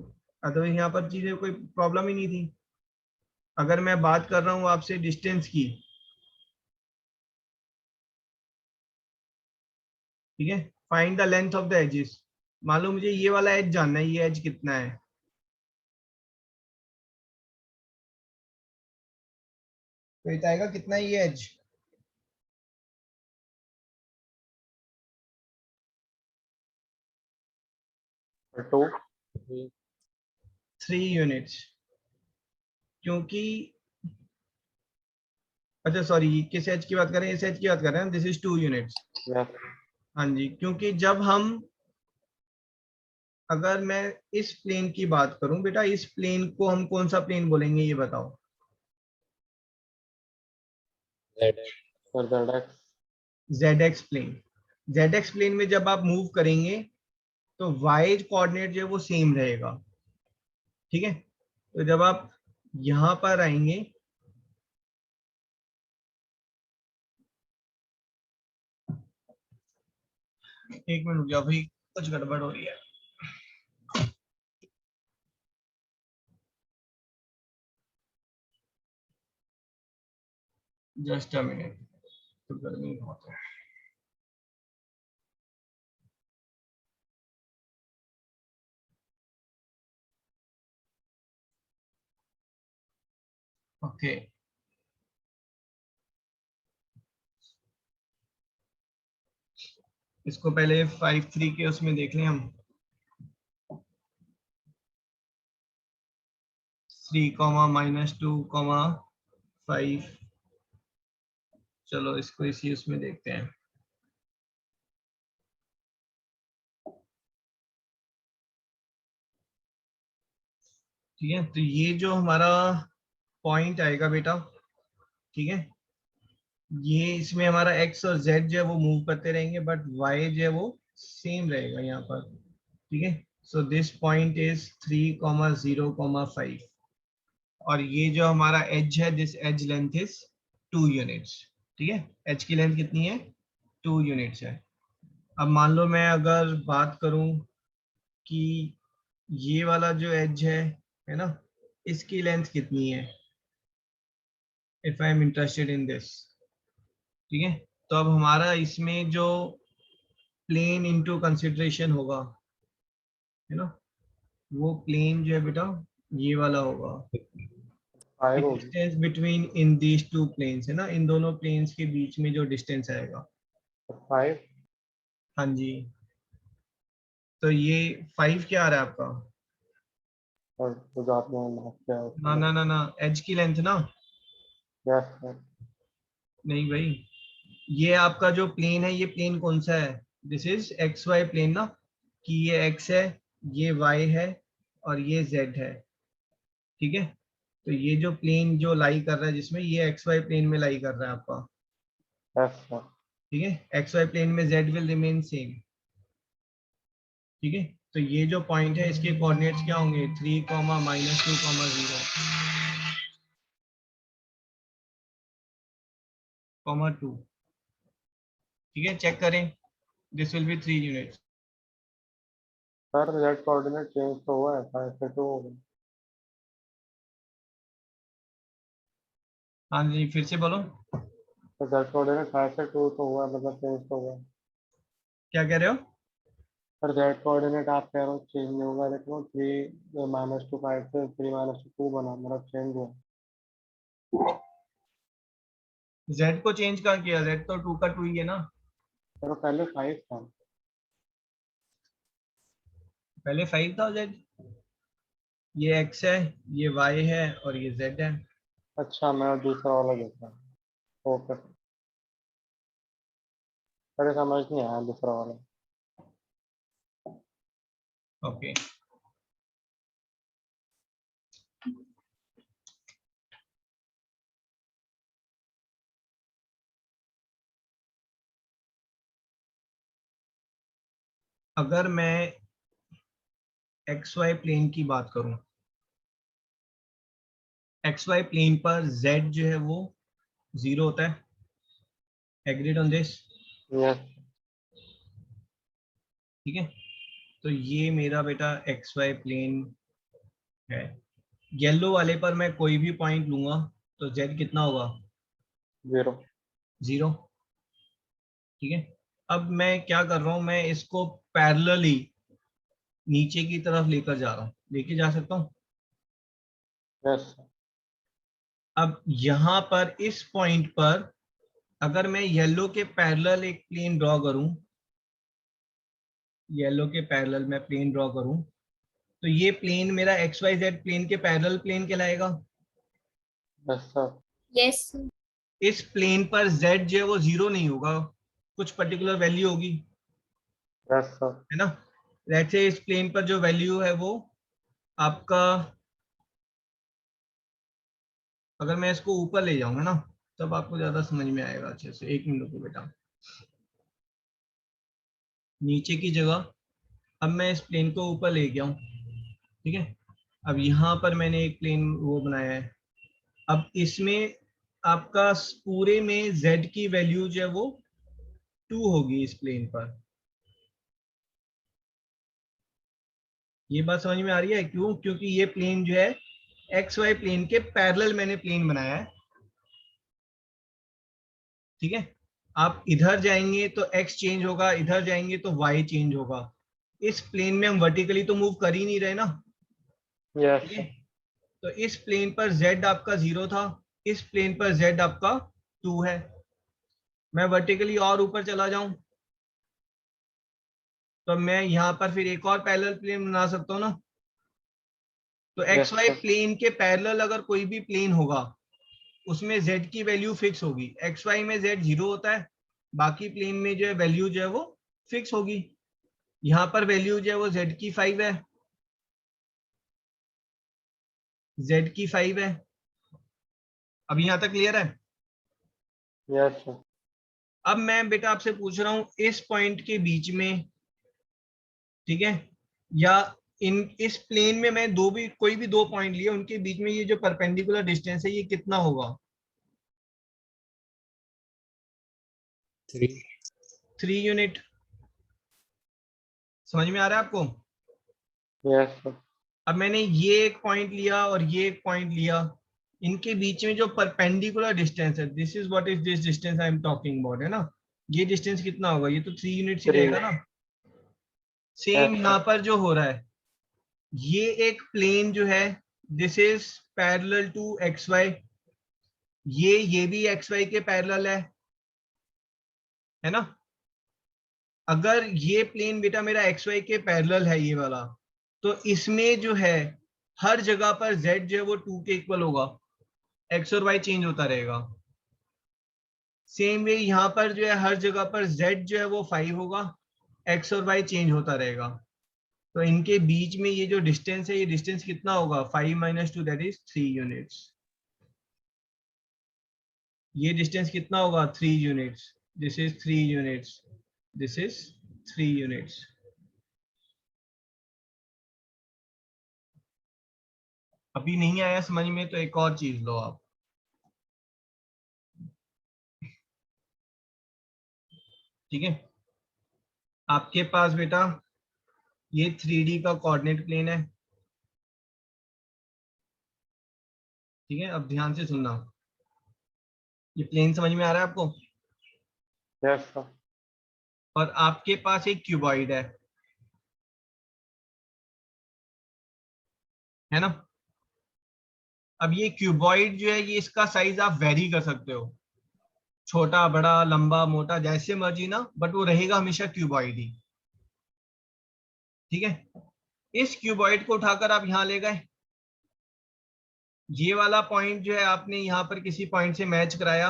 अदरवाइज यहाँ पर चीजें कोई प्रॉब्लम ही नहीं थी। अगर मैं बात कर रहा हूँ आपसे डिस्टेंस की, ठीक है, find the length of the edges. मान लो मुझे ये वाला एज जानना है, ये एज कितना है, तो ये आएगा कितना है ये एज? 2। 3 यूनिट्स, क्योंकि अच्छा सॉरी, किस एच की बात कर रहे हैं? इस एच की बात कर रहे हैं, दिस इज 2 यूनिट्स। यस हाँ जी, क्योंकि जब हम, अगर मैं इस प्लेन की बात करूं बेटा, इस प्लेन को हम कौन सा प्लेन बोलेंगे ये बताओ? Sir Z X. Z X plane. Z X plane में जब आप मूव करेंगे तो वाई कोऑर्डिनेट जो है वो सेम रहेगा, ठीक है? तो जब आप यहां पर आएंगे, एक मिनट रुक जाओ भाई, कुछ गड़बड़ हो रही है। जस्ट अ मिनट, तो गर्मी बहुत है। ओके, इसको पहले 5-3 के उसमें देख लें हम। 3, -2, 5। चलो इसको इसी उसमें देखते हैं। ठीक है, तो ये जो हमारा पॉइंट आएगा बेटा, ठीक है, ये इसमें हमारा x और z जो है वो मूव करते रहेंगे, बट y जो है वो सेम रहेगा यहाँ पर, ठीक है। So this point is 3, 0, 5। और ये जो हमारा एज है, this edge length is 2 units, ठीक है। एज की लेंथ कितनी है? 2 यूनिट्स है। अब मान लो मैं अगर बात करूं कि ये वाला जो एज है ना, इसकी लेंथ कितनी है, if I am interested in this, ठीक है। तो अब हमारा इसमें जो प्लेन इनटू कंसिडरेशन होगा, है ना, वो प्लेन जो है बेटा ये वाला होगा। 5 होगी। Distance between in these two planes, है ना, इन दोनों प्लेन्स के बीच में जो डिस्टेंस आएगा। 5। हाँ जी, तो ये 5 क्या आ रहा है आपका? और गुजरात में मार्क्स क्या है ना उसका? ना ना ना, एज की लेंथ ना। Yes sir. नहीं भाई, ये आपका जो प्लेन है, ये प्लेन कौन सा है? This is X Y plane ना, कि ये एक्स है, ये वाई है, और ये जेड है, ठीक है। तो ये जो प्लेन जो लाई कर रहा है जिसमें, ये एक्स वाई प्लेन में लाई कर रहा है आपका, यस सर। ठीक है। एक्स वाई प्लेन में जेड विल रिमेन सेम, ठीक है। तो ये जो पॉइंट है इसके कोऑर्डिनेट्स क्या होंगे? 3, -2, 0, 2, ठीक है। चेक करें, this will be 3 units. Sir Z coordinate change तो हुआ है, 5 से 2 हो गया। हाँ जी, फिर से बोलो, तो जेड कोऑर्डिनेट 5 से 2 तो हुआ है, मतलब चेंज तो हुआ है। क्या कह रहे हो? सर जेड कोऑर्डिनेट आप कह रहे हो चेंज नहीं होगा, लेकिन वो 3 -2 5 से 3 -2 बना, मतलब चेंज हुआ। जेड को चेंज कहाँ किया? जेड तो 2 का 2 ही है ना। सर वो पहले 5 था। पहले 5 था जेड। ये एक्स है, ये वाई है, और ये जेड है। अच्छा मैं दूसरा वाला देख रहा हूँ। ओके। अरे समझ नहीं आया दूसरा वाला। ओके, अगर मैं एक्स वाई प्लेन की बात करूं, एक्स वाई प्लेन पर जेड जो है वो 0 होता है। Agreed on this? यस। ठीक है, तो ये मेरा बेटा एक्स वाई प्लेन है। येलो वाले पर मैं कोई भी पॉइंट लूंगा तो जेड कितना होगा? 0। 0, ठीक है। अब मैं क्या कर रहा हूं, मैं इसको पैरेलली नीचे की तरफ लेकर जा रहा हूँ, लेके जा सकता हूँ। यस। अब यहाँ पर इस पॉइंट पर अगर मैं येलो के पैरेलल एक प्लेन ड्रॉ करूं, येलो के पैरेलल मैं प्लेन ड्रॉ करूं, तो ये प्लेन मेरा एक्स वाई जेड प्लेन के पैरेलल प्लेन कहलाएगा। Yes sir. Yes, sir. इस प्लेन पर z जो है वो 0 नहीं होगा, कुछ पर्टिकुलर वैल्यू होगी, यस सर। है ना। लेट्स से इस प्लेन पर जो वैल्यू है वो आपका, अगर मैं इसको ऊपर ले जाऊंगा ना तब आपको ज्यादा समझ में आएगा अच्छे से। 1 मिनट रुको बेटा, नीचे की जगह अब मैं इस प्लेन को ऊपर ले गया हूँ, ठीक है। अब यहाँ पर मैंने एक प्लेन वो बनाया है। अब इसमें आपका पूरे में z की वैल्यू जो है वो 2 होगी इस प्लेन पर। ये बात समझ में आ रही है? क्यों? क्योंकि ये प्लेन जो है एक्स वाई प्लेन के पैरेलल मैंने प्लेन बनाया है, ठीक है। आप इधर जाएंगे तो x चेंज होगा, इधर जाएंगे तो y चेंज होगा। इस प्लेन में हम वर्टिकली तो मूव कर ही नहीं रहे ना, यस ठीक है। सर। तो इस प्लेन पर z आपका 0 था, इस प्लेन पर z आपका 2 है। मैं वर्टिकली और ऊपर चला जाऊं तो मैं यहाँ पर फिर एक और पैरेलल प्लेन बना सकता हूँ ना। तो X yes Y sir. Plane के पैरेलल अगर कोई भी प्लेन होगा उसमें z की वैल्यू फिक्स होगी। एक्स वाई में z 0 होता है, बाकी प्लेन में जो है वैल्यू जो है वो फिक्स होगी। यहाँ पर वैल्यू जो है वो z की 5 है, z की 5 है। अब यहाँ तक क्लियर है? Yes sir. अब मैं बेटा आपसे पूछ रहा हूँ इस पॉइंट के बीच में, ठीक है, या इन इस प्लेन में मैं कोई भी 2 पॉइंट लिए, उनके बीच में ये जो परपेंडिकुलर डिस्टेंस है ये कितना होगा? 3 यूनिट। समझ में आ रहा है आपको? Yes sir. अब मैंने ये एक पॉइंट लिया और ये एक पॉइंट लिया, इनके बीच में जो परपेंडिकुलर डिस्टेंस है, this is what is this distance I am talking about, है ना। ये डिस्टेंस कितना होगा? ये तो 3 यूनिट्स ही 3। रहेगा ना। सेम यस यहाँ सर। पर जो हो रहा है, ये एक प्लेन जो है this is parallel to X Y, ये भी एक्स वाई के पैरेलल है ना। अगर ये प्लेन बेटा मेरा एक्स वाई के पैरेलल है ये वाला, तो इसमें जो है हर जगह पर z जो है वो 2 के इक्वल होगा, x और y चेंज होता रहेगा। सेम वे यहाँ पर जो है हर जगह पर z जो है वो 5 होगा, x और y चेंज होता रहेगा। तो इनके बीच में ये जो डिस्टेंस है, ये डिस्टेंस कितना होगा? 5 - 2 दैट इज 3 यूनिट्स। ये डिस्टेंस कितना होगा? 3 units. This is 3 units, this is 3 units. अभी नहीं आया समझ में तो एक और चीज लो आप, ठीक है। आपके पास बेटा ये 3D का कोऑर्डिनेट प्लेन है, ठीक है। अब ध्यान से सुनना, ये प्लेन समझ में आ रहा है आपको? Yes sir. और आपके पास एक क्यूबॉइड है ना। अब ये क्यूबॉइड जो है ये इसका साइज आप वेरी कर सकते हो, छोटा बड़ा लंबा मोटा जैसे मर्जी ना, बट वो रहेगा हमेशा क्यूबॉइड ही, ठीक है। इस क्यूबॉइड को उठाकर आप यहाँ ले गए, ये वाला पॉइंट जो है आपने यहाँ पर किसी पॉइंट से मैच कराया,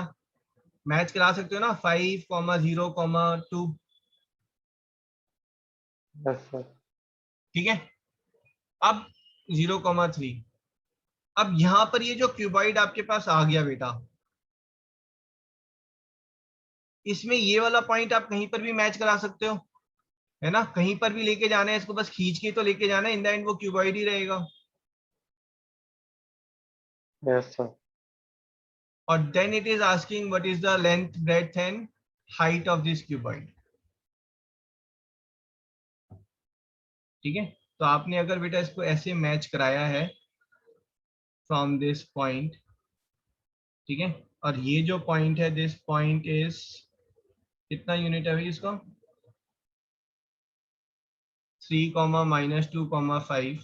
मैच करा सकते हो ना, 5,0,2, यस सर। ठीक है। अब 0,3। अब यहाँ पर ये जो क्यूबॉइड आपके पास आ गया बेटा, इसमें ये वाला पॉइंट आप कहीं पर भी मैच करा सकते हो, है ना। कहीं पर भी लेके जाना है इसको, बस खींच के तो लेके जाना है, इन द एंड वो क्यूबॉइड ही रहेगा। Yes sir. और then it is asking what is the length breadth and height of this cuboid, ठीक है। तो आपने अगर बेटा इसको ऐसे मैच कराया है फ्रॉम दिस पॉइंट, ठीक है, और ये जो पॉइंट है दिस पॉइंट इज कितना यूनिट है अभी इसका? 3, -2, 5,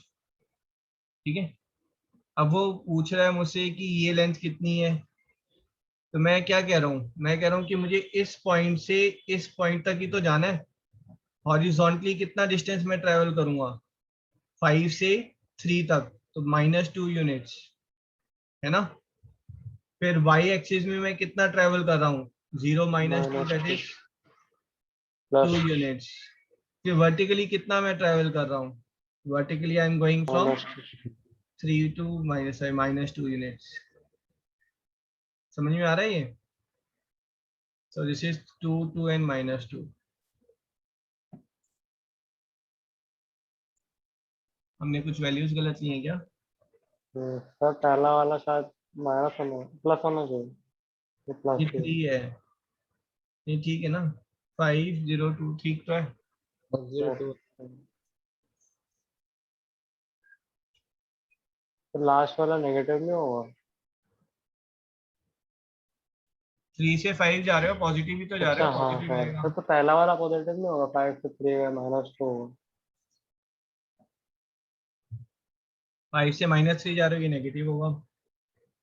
ठीक है। अब वो पूछ रहा है मुझसे कि ये लेंथ कितनी है, तो मैं क्या कह रहा हूँ? मैं कह रहा हूँ कि मुझे इस पॉइंट से इस पॉइंट तक ही तो जाना है, हॉरिजॉन्टली कितना डिस्टेंस मैं ट्रेवल करूंगा? 5 से 3 तक, तो -2 यूनिट्स, है ना। फिर वाई एक्सिस में मैं कितना ट्रेवल कर रहा हूँ, 0 minus 2 that is 2 plus units. फिर वर्टिकली कितना मैं ट्रेवल कर रहा हूँ, vertically I am going from minus 3 to -2 units. समझ में आ रहा है ये? So this is 2 2 and -2। हमने कुछ वैल्यूज गलत ली हैं क्या? सर पहला वाला शायद माइनस होना प्लस होना चाहिए, ये ये प्लस 3 है, ये ठीक है ना? 502 ठीक तो है। 102। तो लास्ट वाला नेगेटिव नहीं होगा? 3 से 5 जा रहे हो, पॉजिटिव ही तो जा रहे अच्छा हो, हाँ पॉजिटिव सॉरी रहेगा। सर, तो पहला वाला पॉजिटिव नहीं होगा, 5 से 3 है -2 होगा। 5 से -3 जा रहे हो, ये नेगेटिव होगा।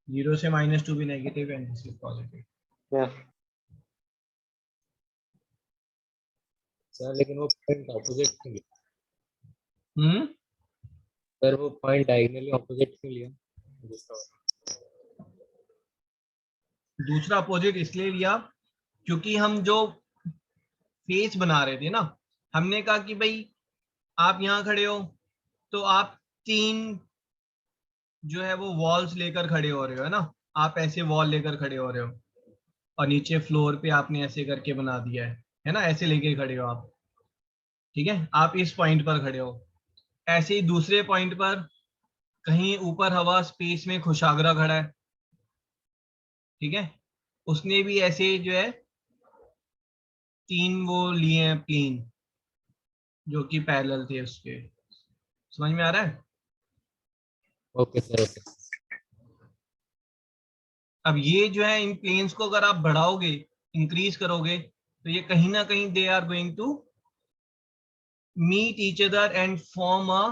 0 से -2 भी नेगेटिव है, this is positive. Yes sir लेकिन वो पॉइंट ऑपोजिट क्यों लिया? हम्म सर वो पॉइंट डायगोनली ऑपोजिट क्यों लिया दूसरा? दूसरा अपोजिट इसलिए लिया क्योंकि हम जो फेस बना रहे थे ना, हमने कहा कि भाई आप यहाँ खड़े हो तो आप 3 जो है वो वॉल्स लेकर खड़े हो रहे हो, है ना? आप ऐसे वॉल लेकर खड़े हो रहे हो और नीचे फ्लोर पे आपने ऐसे करके बना दिया है ना? ऐसे लेके खड़े हो आप, ठीक है? आप इस पॉइंट पर खड़े हो। ऐसे ही दूसरे पॉइंट पर कहीं ऊपर हवा स्पेस में खुशागरा खड़ा है, ठीक है? उसने भी ऐसे जो है 3 वो लिए हैं प्लेन जो कि पैरेलल थे उसके। समझ में आ रहा है? Okay sir okay. अब ये जो है इन प्लेन्स को अगर आप बढ़ाओगे, इंक्रीज करोगे, तो ये कहीं ना कहीं they are going to meet each other and form a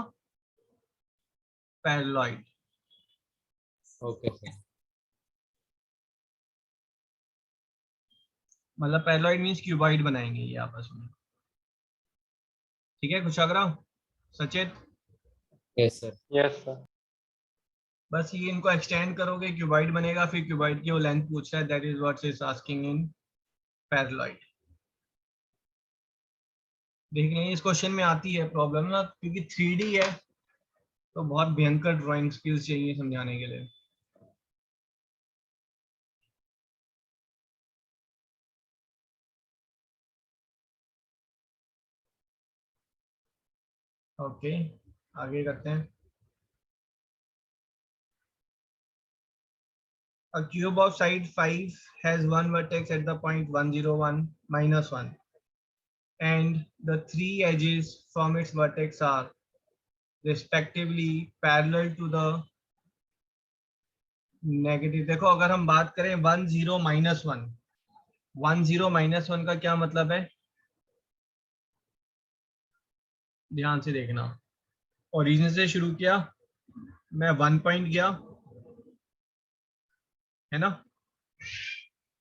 paralloid. Okay sir. मतलब पैरेलॉइड मींस क्यूबॉइड बनाएंगे ये आपस में, ठीक है कुशाग्रा, सचेत? Yes sir. Yes sir. बस ये इनको एक्सटेंड करोगे, क्यूबॉइड बनेगा। फिर क्यूबॉइड की वो लेंथ पूछ रहा है, that is what is asking in paralloid. देख लेंगे, इस क्वेश्चन में आती है प्रॉब्लम ना, क्योंकि 3D है तो बहुत भयंकर ड्राइंग स्किल्स चाहिए समझाने के लिए। ओके, आगे करते हैं। A cube of side 5 has one vertex at the point 101 -1 and the 3 edges from its vertex are respectively parallel to the negative। देखो अगर हम बात करें 1 0 -1, 1 0 -1 का क्या मतलब है, ध्यान से देखना। ओरिजिन से शुरू किया, मैं 1 पॉइंट गया, है ना?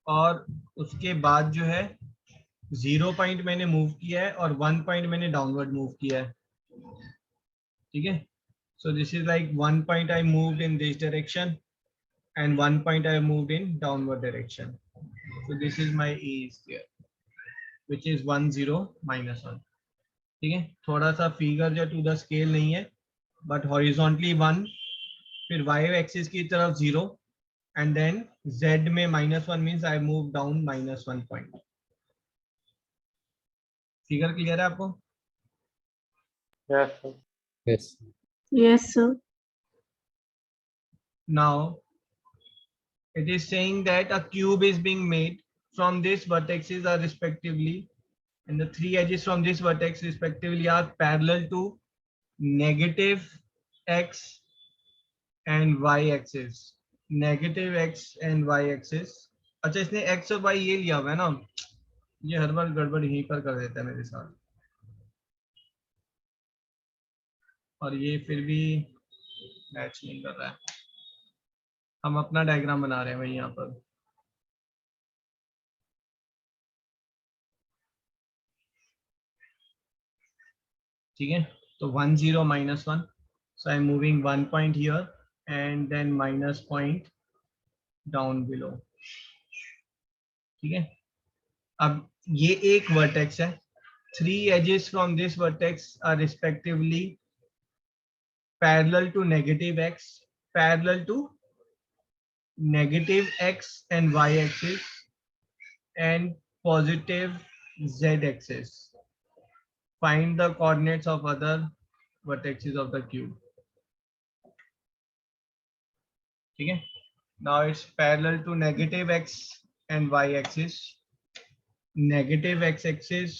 और उसके बाद जो है 0 पॉइंट मैंने मूव किया है और 1 पॉइंट मैंने डाउनवर्ड मूव किया है, ठीक है? So this is like 1 point I moved in this direction and 1 point I moved in downward direction. So this is my A is there, which is 1 0 -1। ठीक है, थोड़ा सा फिगर जो टू द स्केल नहीं है, बट हॉरिजॉन्टली 1, फिर y axis की तरफ 0 एंड देन z में -1 means I move down -1 point. Figure clear है आपको? Yes sir. Yes. Yes, sir. Now it is saying that a cube is being made from these vertices are respectively, and the 3 edges from this vertex respectively are parallel to negative x and y axis, negative x and y axis। अच्छा, इसने x और y ये लिया हुआ है ना, ये हर बार गड़बड़ यहीं पर कर देता है मेरे साथ, और ये फिर भी मैच नहीं कर रहा है। हम अपना डायग्राम बना रहे हैं भाई यहाँ पर। ठीक है, तो 1 0 -1, so I'm moving 1 point here and then -0.1 down below. ठीक है, अब ये एक वर्टेक्स है, 3 edges from this vertex are respectively parallel to negative x, parallel to negative x and y axis and positive z axis. Find the coordinates of other vertices of the cube. ठीक है, now it's parallel to negative x and y axis. Negative x axis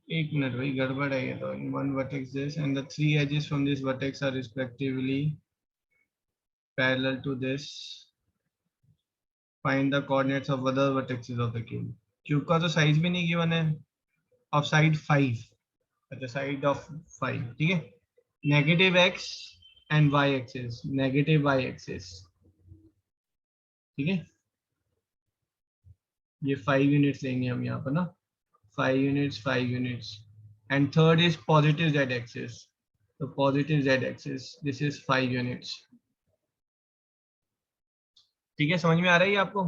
एक minute भाई, गड़बड़ है ये तो। One vertex this and the 3 edges from this vertex are respectively parallel to this. Find the coordinates of other vertices of the cube. Cube का तो size भी नहीं गिवन है, of side 5, at the side of 5. ठीक है, negative x and y axis, negative y axis. ठीक है, ये 5 यूनिट्स लेंगे हम यहाँ पर ना, 5 units 5 units, and third is positive z axis. So positive z axis, this is 5 units. ठीक है, समझ में आ रही है आपको?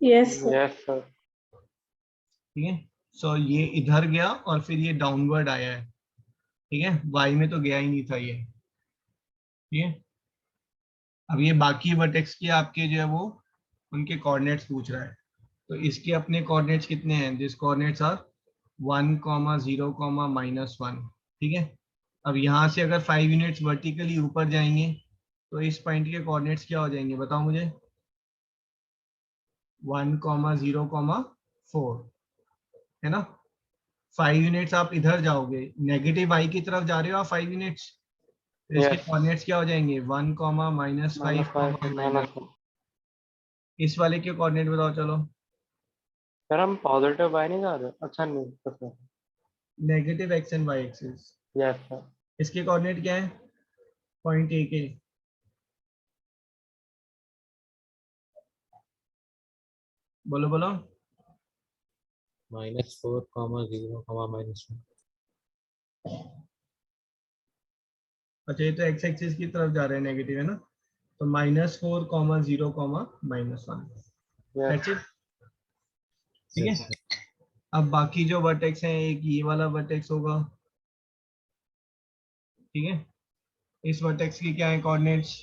Yes, sir. Yes, sir. ठीक है, सो ये इधर गया और फिर ये डाउनवर्ड आया है। ठीक है, y में तो गया ही नहीं था ये। ठीक है, अब ये बाकी वर्टेक्स के आपके जो है वो उनके कोऑर्डिनेट्स पूछ रहा है, तो इसके अपने कोऑर्डिनेट्स कितने हैं? This coordinates are 1, 0, -1। ठीक है, अब यहाँ से अगर 5 यूनिट्स वर्टिकली ऊपर जाएंगे तो इस पॉइंट के कोऑर्डिनेट्स क्या हो जाएंगे बताओ मुझे? 1, 0, 4 है ना। 5 यूनिट्स आप इधर जाओगे, नेगेटिव y की तरफ जा रहे हो आप 5 यूनिट्स, तो इसके Yes. कोऑर्डिनेट्स क्या हो जाएंगे? 1, -5, -5, -1. इस वाले के कोऑर्डिनेट बताओ चलो। सर हम पॉजिटिव बाय नहीं जा रहे? अच्छा नहीं तो sir. Negative x and y axis, yes sir. इसके कोऑर्डिनेट क्या है? पॉइंट ए के। बोलो बोलो। -4, 0, -1. अच्छा, ये तो x एक्सिस की तरफ जा रहे हैं, नेगेटिव है ना, तो -4, 0, -1। यस। That's it. ठीक है, अब बाकी जो वर्टेक्स हैं, एक ये वाला वर्टेक्स होगा। ठीक है, इस वर्टेक्स की क्या है कोऑर्डिनेट्स?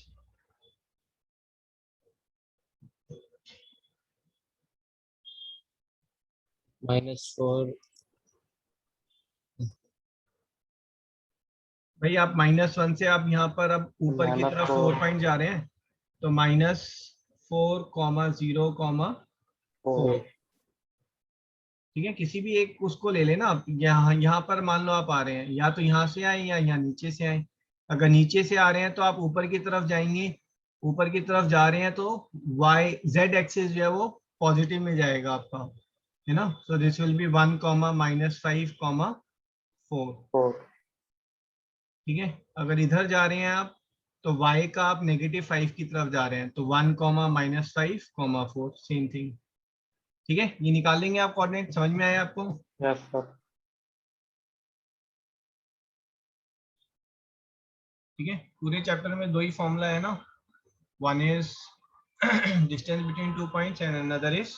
-4. भाई आप -1 से आप यहाँ पर अब ऊपर की तरफ 4 पॉइंट जा रहे हैं, तो -4, 0, 4। ठीक है, किसी भी एक उसको ले लेना आप। यहाँ पर मान लो आप आ रहे हैं, या तो यहाँ से आए या यहाँ नीचे से आए। अगर नीचे से आ रहे हैं तो आप ऊपर की तरफ जाएंगे, ऊपर की तरफ जा रहे हैं तो y z एक्सिस जो है वो पॉजिटिव में जाएगा आपका, है ना। So this will be 1, -5, 4। ठीक है, अगर इधर जा रहे हैं आप तो y का आप -5 की तरफ जा रहे हैं, तो 1, -5, 4, सेम थिंग। ठीक है, ये निकाल लेंगे आप कोऑर्डिनेट। समझ में आया आपको? Yes sir. ठीक है, पूरे चैप्टर में 2 ही फॉर्मूला है ना, one is distance between 2 points and another is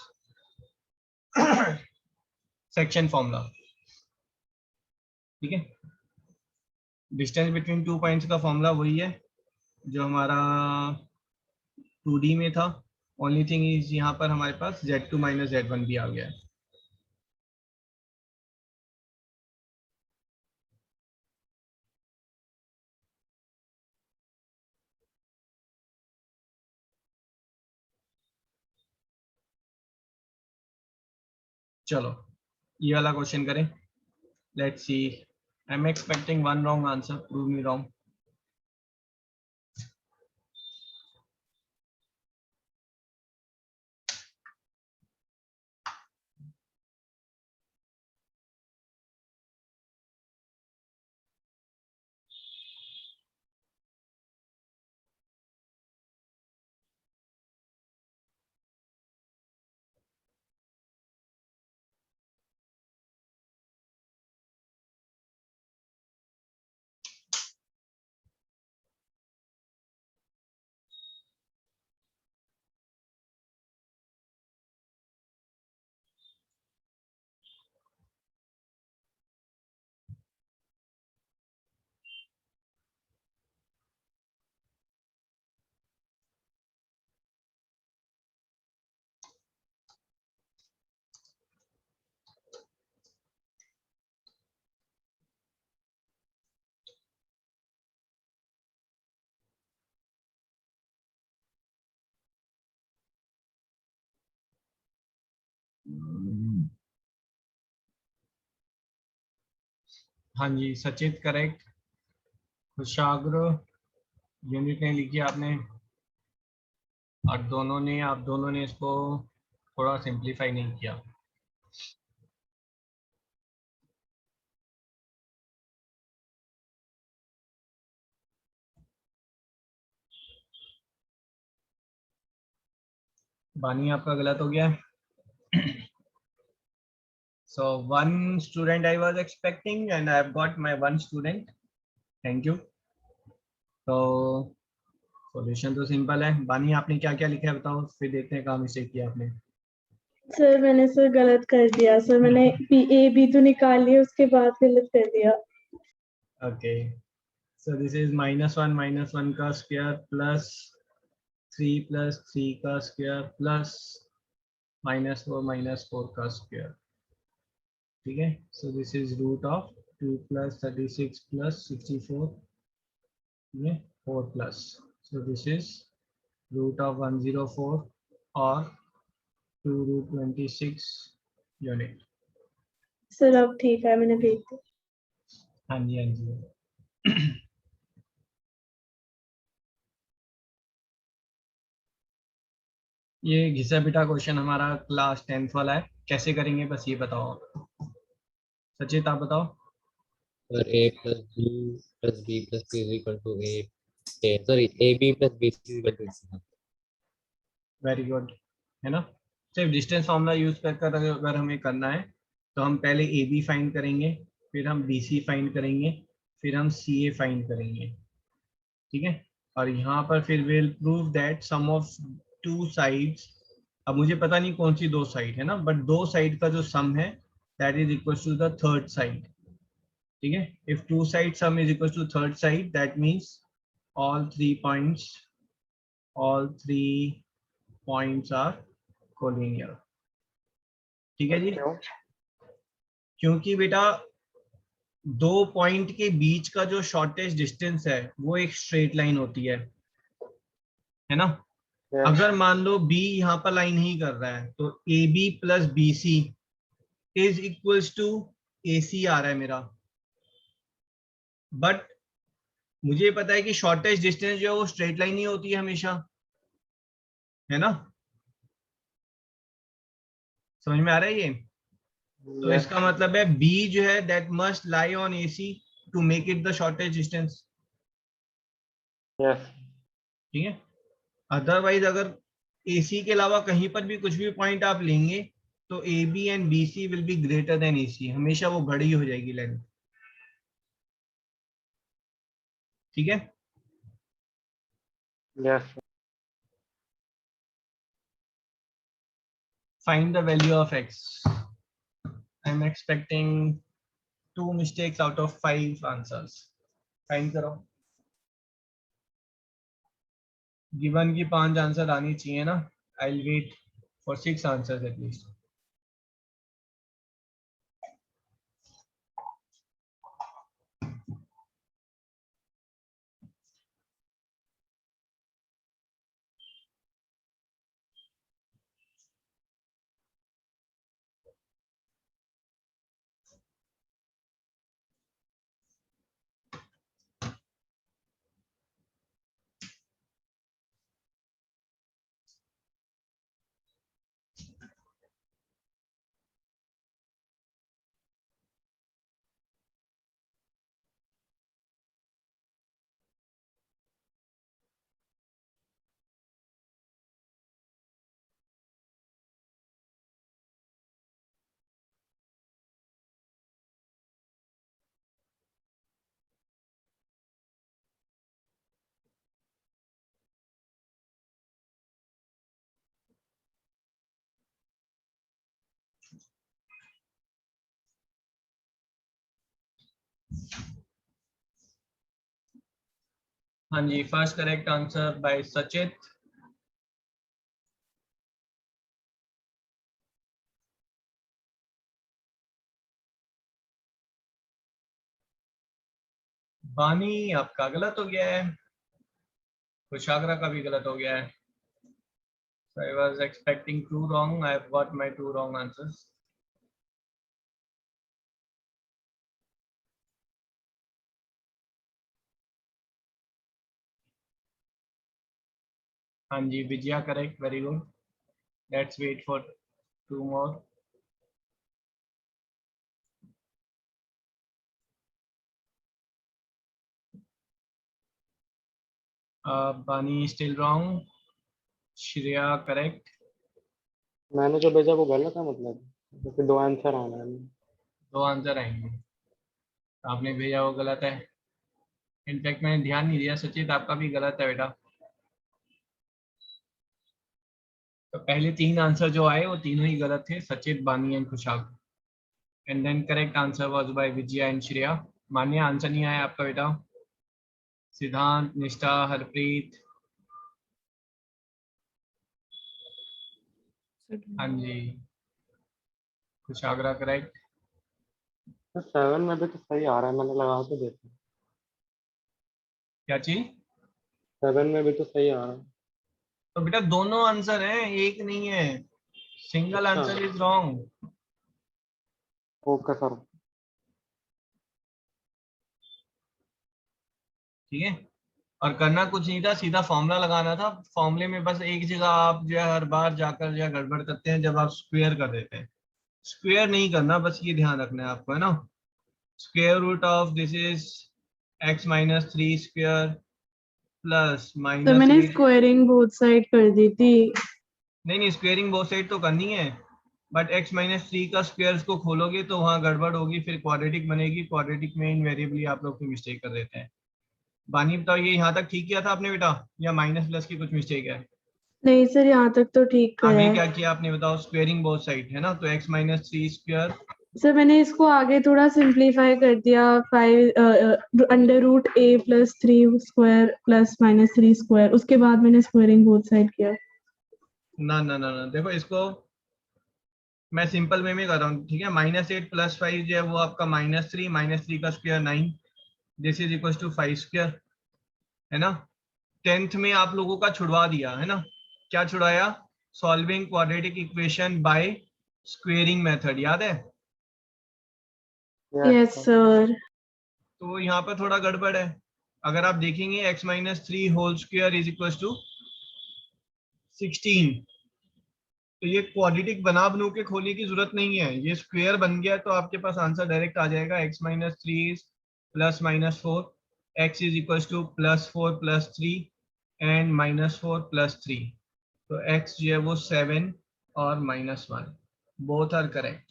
section formula. ठीक है, डिस्टेंस बिटवीन 2 पॉइंट्स का फॉर्मूला वही है जो हमारा 2D में था। ओनली थिंग इज यहाँ पर हमारे पास Z2 - Z1 भी आ गया है। चलो ये वाला क्वेश्चन करें, let's see. I am expecting 1 wrong answer, prove me wrong. हाँ जी सचित करेक्ट। कुशाग्र यूनिट नहीं लिखी आपने, और आप दोनों ने इसको थोड़ा सिंप्लीफाई नहीं किया। बानी आपका गलत हो गया। So one student I was expecting and I've got my one student. Thank you. तो सॉल्यूशन तो सिंपल है। बानी आपने क्या क्या लिखा है बताओ, फिर देखते हैं कहाँ मिस्टेक किया आपने। सर मैंने सर गलत कर दिया सर, मैंने ए बी तो निकाल लिया, उसके बाद गलत कर दिया। ओके सो दिस इज -1 का स्क्वायर प्लस 3 + 3 का स्क्वायर प्लस -4 का स्क्वायर। ठीक है, so this is root of 2 + 36 + 64 ये 4 plus, so this is root of 104 और 2√26 यूनिट। सर अब ठीक है, मैंने भेज दिया। हाँ जी हाँ जी। ये घिसा पिटा क्वेश्चन हमारा क्लास 10th वाला है, कैसे करेंगे बस ये बताओ आप। सचित आप बताओ। Sir a plus b plus b plus c is equal to a sorry ab plus bc is equal to c। Very good, है ना। सिर्फ डिस्टेंस फॉर्मूला यूज कर अगर हमें करना है तो हम पहले ए बी फाइंड करेंगे, फिर हम बी सी फाइंड करेंगे, फिर हम सी ए फाइंड करेंगे। ठीक है, और यहाँ पर फिर will prove that sum of two sides, अब मुझे पता नहीं कौन सी दो साइड है ना, बट दो साइड का जो सम है that is equal to the third side. ठीक है, if two side sum is equal to third side that means all three points are collinear। ठीक है जी, क्यों? क्योंकि बेटा दो पॉइंट के बीच का जो शॉर्टेस्ट डिस्टेंस है वो एक स्ट्रेट लाइन होती है ना। Yes. अगर मान लो बी यहाँ पर लाइन नहीं कर रहा है तो a b plus b c is equals to a c आ रहा है मेरा, बट मुझे पता है कि शॉर्टेस्ट डिस्टेंस जो है वो स्ट्रेट लाइन ही होती है हमेशा, है ना। समझ में आ रहा है ये। तो Yes. इसका मतलब है बी जो है that must lie on A C to make it the shortest distance. Yes. ठीक है, अदरवाइज अगर AC के अलावा कहीं पर भी कुछ भी पॉइंट आप लेंगे तो AB and BC will be greater than AC, हमेशा वो बड़ी हो जाएगी लेंथ। ठीक है, Yes. Find the value of x। I am expecting 2 mistakes out of 5 answers. Find करो, गिवन की 5 आंसर आनी चाहिए ना। I will wait for 6 answers at least. हाँ जी, first correct answer by Sachit. Bani आपका गलत हो गया है, कुशाग्रा का भी गलत हो गया है। So I was expecting 2 wrong. I have got my 2 wrong answers. हाँ जी Vijaya correct, very good. Let's wait for 2 more. Bani still wrong. Shreya correct. मैंने जो भेजा वो गलत है मतलब, क्योंकि 2 आंसर आना है। 2 आंसर आएंगे, आपने भेजा वो गलत है। इनफैक्ट मैंने ध्यान नहीं दिया, सचित आपका भी गलत है बेटा। तो पहले 3 आंसर जो आए वो तीनों ही गलत थे, Sachit, Bani and Khushab. And then correct answer was by Vijaya and Shreya. मान्य आंसर नहीं आया आपका बेटा। सिद्धांत, निष्ठा, हरप्रीत, हाँ जी, कुशाग्रा करेक्ट। तो 7 में भी तो सही आ रहा है, मैंने लगा के देखा। क्या चीज? 7 में भी तो सही आ रहा है। तो बेटा दोनों आंसर हैं, एक नहीं है। सिंगल अच्छा, answer is wrong. Okay sir. ठीक है, और करना कुछ नहीं था, सीधा फॉर्मूला लगाना था। फॉर्मूले में बस एक जगह आप जो है हर बार जाकर जो है गड़बड़ करते हैं, जब आप स्क्वायर कर देते हैं। स्क्वायर नहीं करना, बस ये ध्यान रखना है आपको, है ना। Square root of this is x-3 plus तो मैंने -8। स्क्वायरिंग बोथ साइड कर दी थी। नहीं नहीं, स्क्वेयरिंग बोथ साइड तो करनी है, बट x-3 का स्क्वायर को खोलोगे तो वहां गड़बड़ होगी, फिर क्वाड्रेटिक बनेगी। क्वाड्रेटिक में इनवेरिएबली आप लोग की मिस्टेक कर देते हैं। बानी बताओ, ये यहाँ तक ठीक किया था आपने बेटा, या माइनस प्लस की कुछ मिस्टेक है? नहीं सर, यहाँ तक तो ठीक करा आगे है। क्या किया आपने बताओ? स्क्वेयरिंग बोथ साइड है ना, तो x-3 सर मैंने इसको आगे थोड़ा सिंप्लीफाई कर दिया। 5 √a+3 प्लस -3 स्क्वायर, उसके बाद मैंने स्क्वायरिंग बोथ साइड किया। ना ना ना ना, देखो इसको मैं सिंपल वे में कर रहा हूँ, ठीक है। -8 + 5 जो है वो आपका -3, -3 का square 9, this is equal to 5 square, है ना। 10th में आप लोगों का छुड़वा दिया है ना, क्या छुड़ाया? Solving quadratic equation by squaring method, याद है? Yes yes sir. सर। तो यहाँ पर थोड़ा गड़बड़ है। अगर आप देखेंगे x-3 whole square is equal to 16, तो ये क्वाड्रेटिक बना बनू के खोलने की जरूरत नहीं है, ये स्क्वायर बन गया तो आपके पास आंसर डायरेक्ट आ जाएगा। x-3 +-4, x is equal to +4 + 3 and -4 + 3, तो x जो है वो 7 और -1, बोथ आर करेक्ट।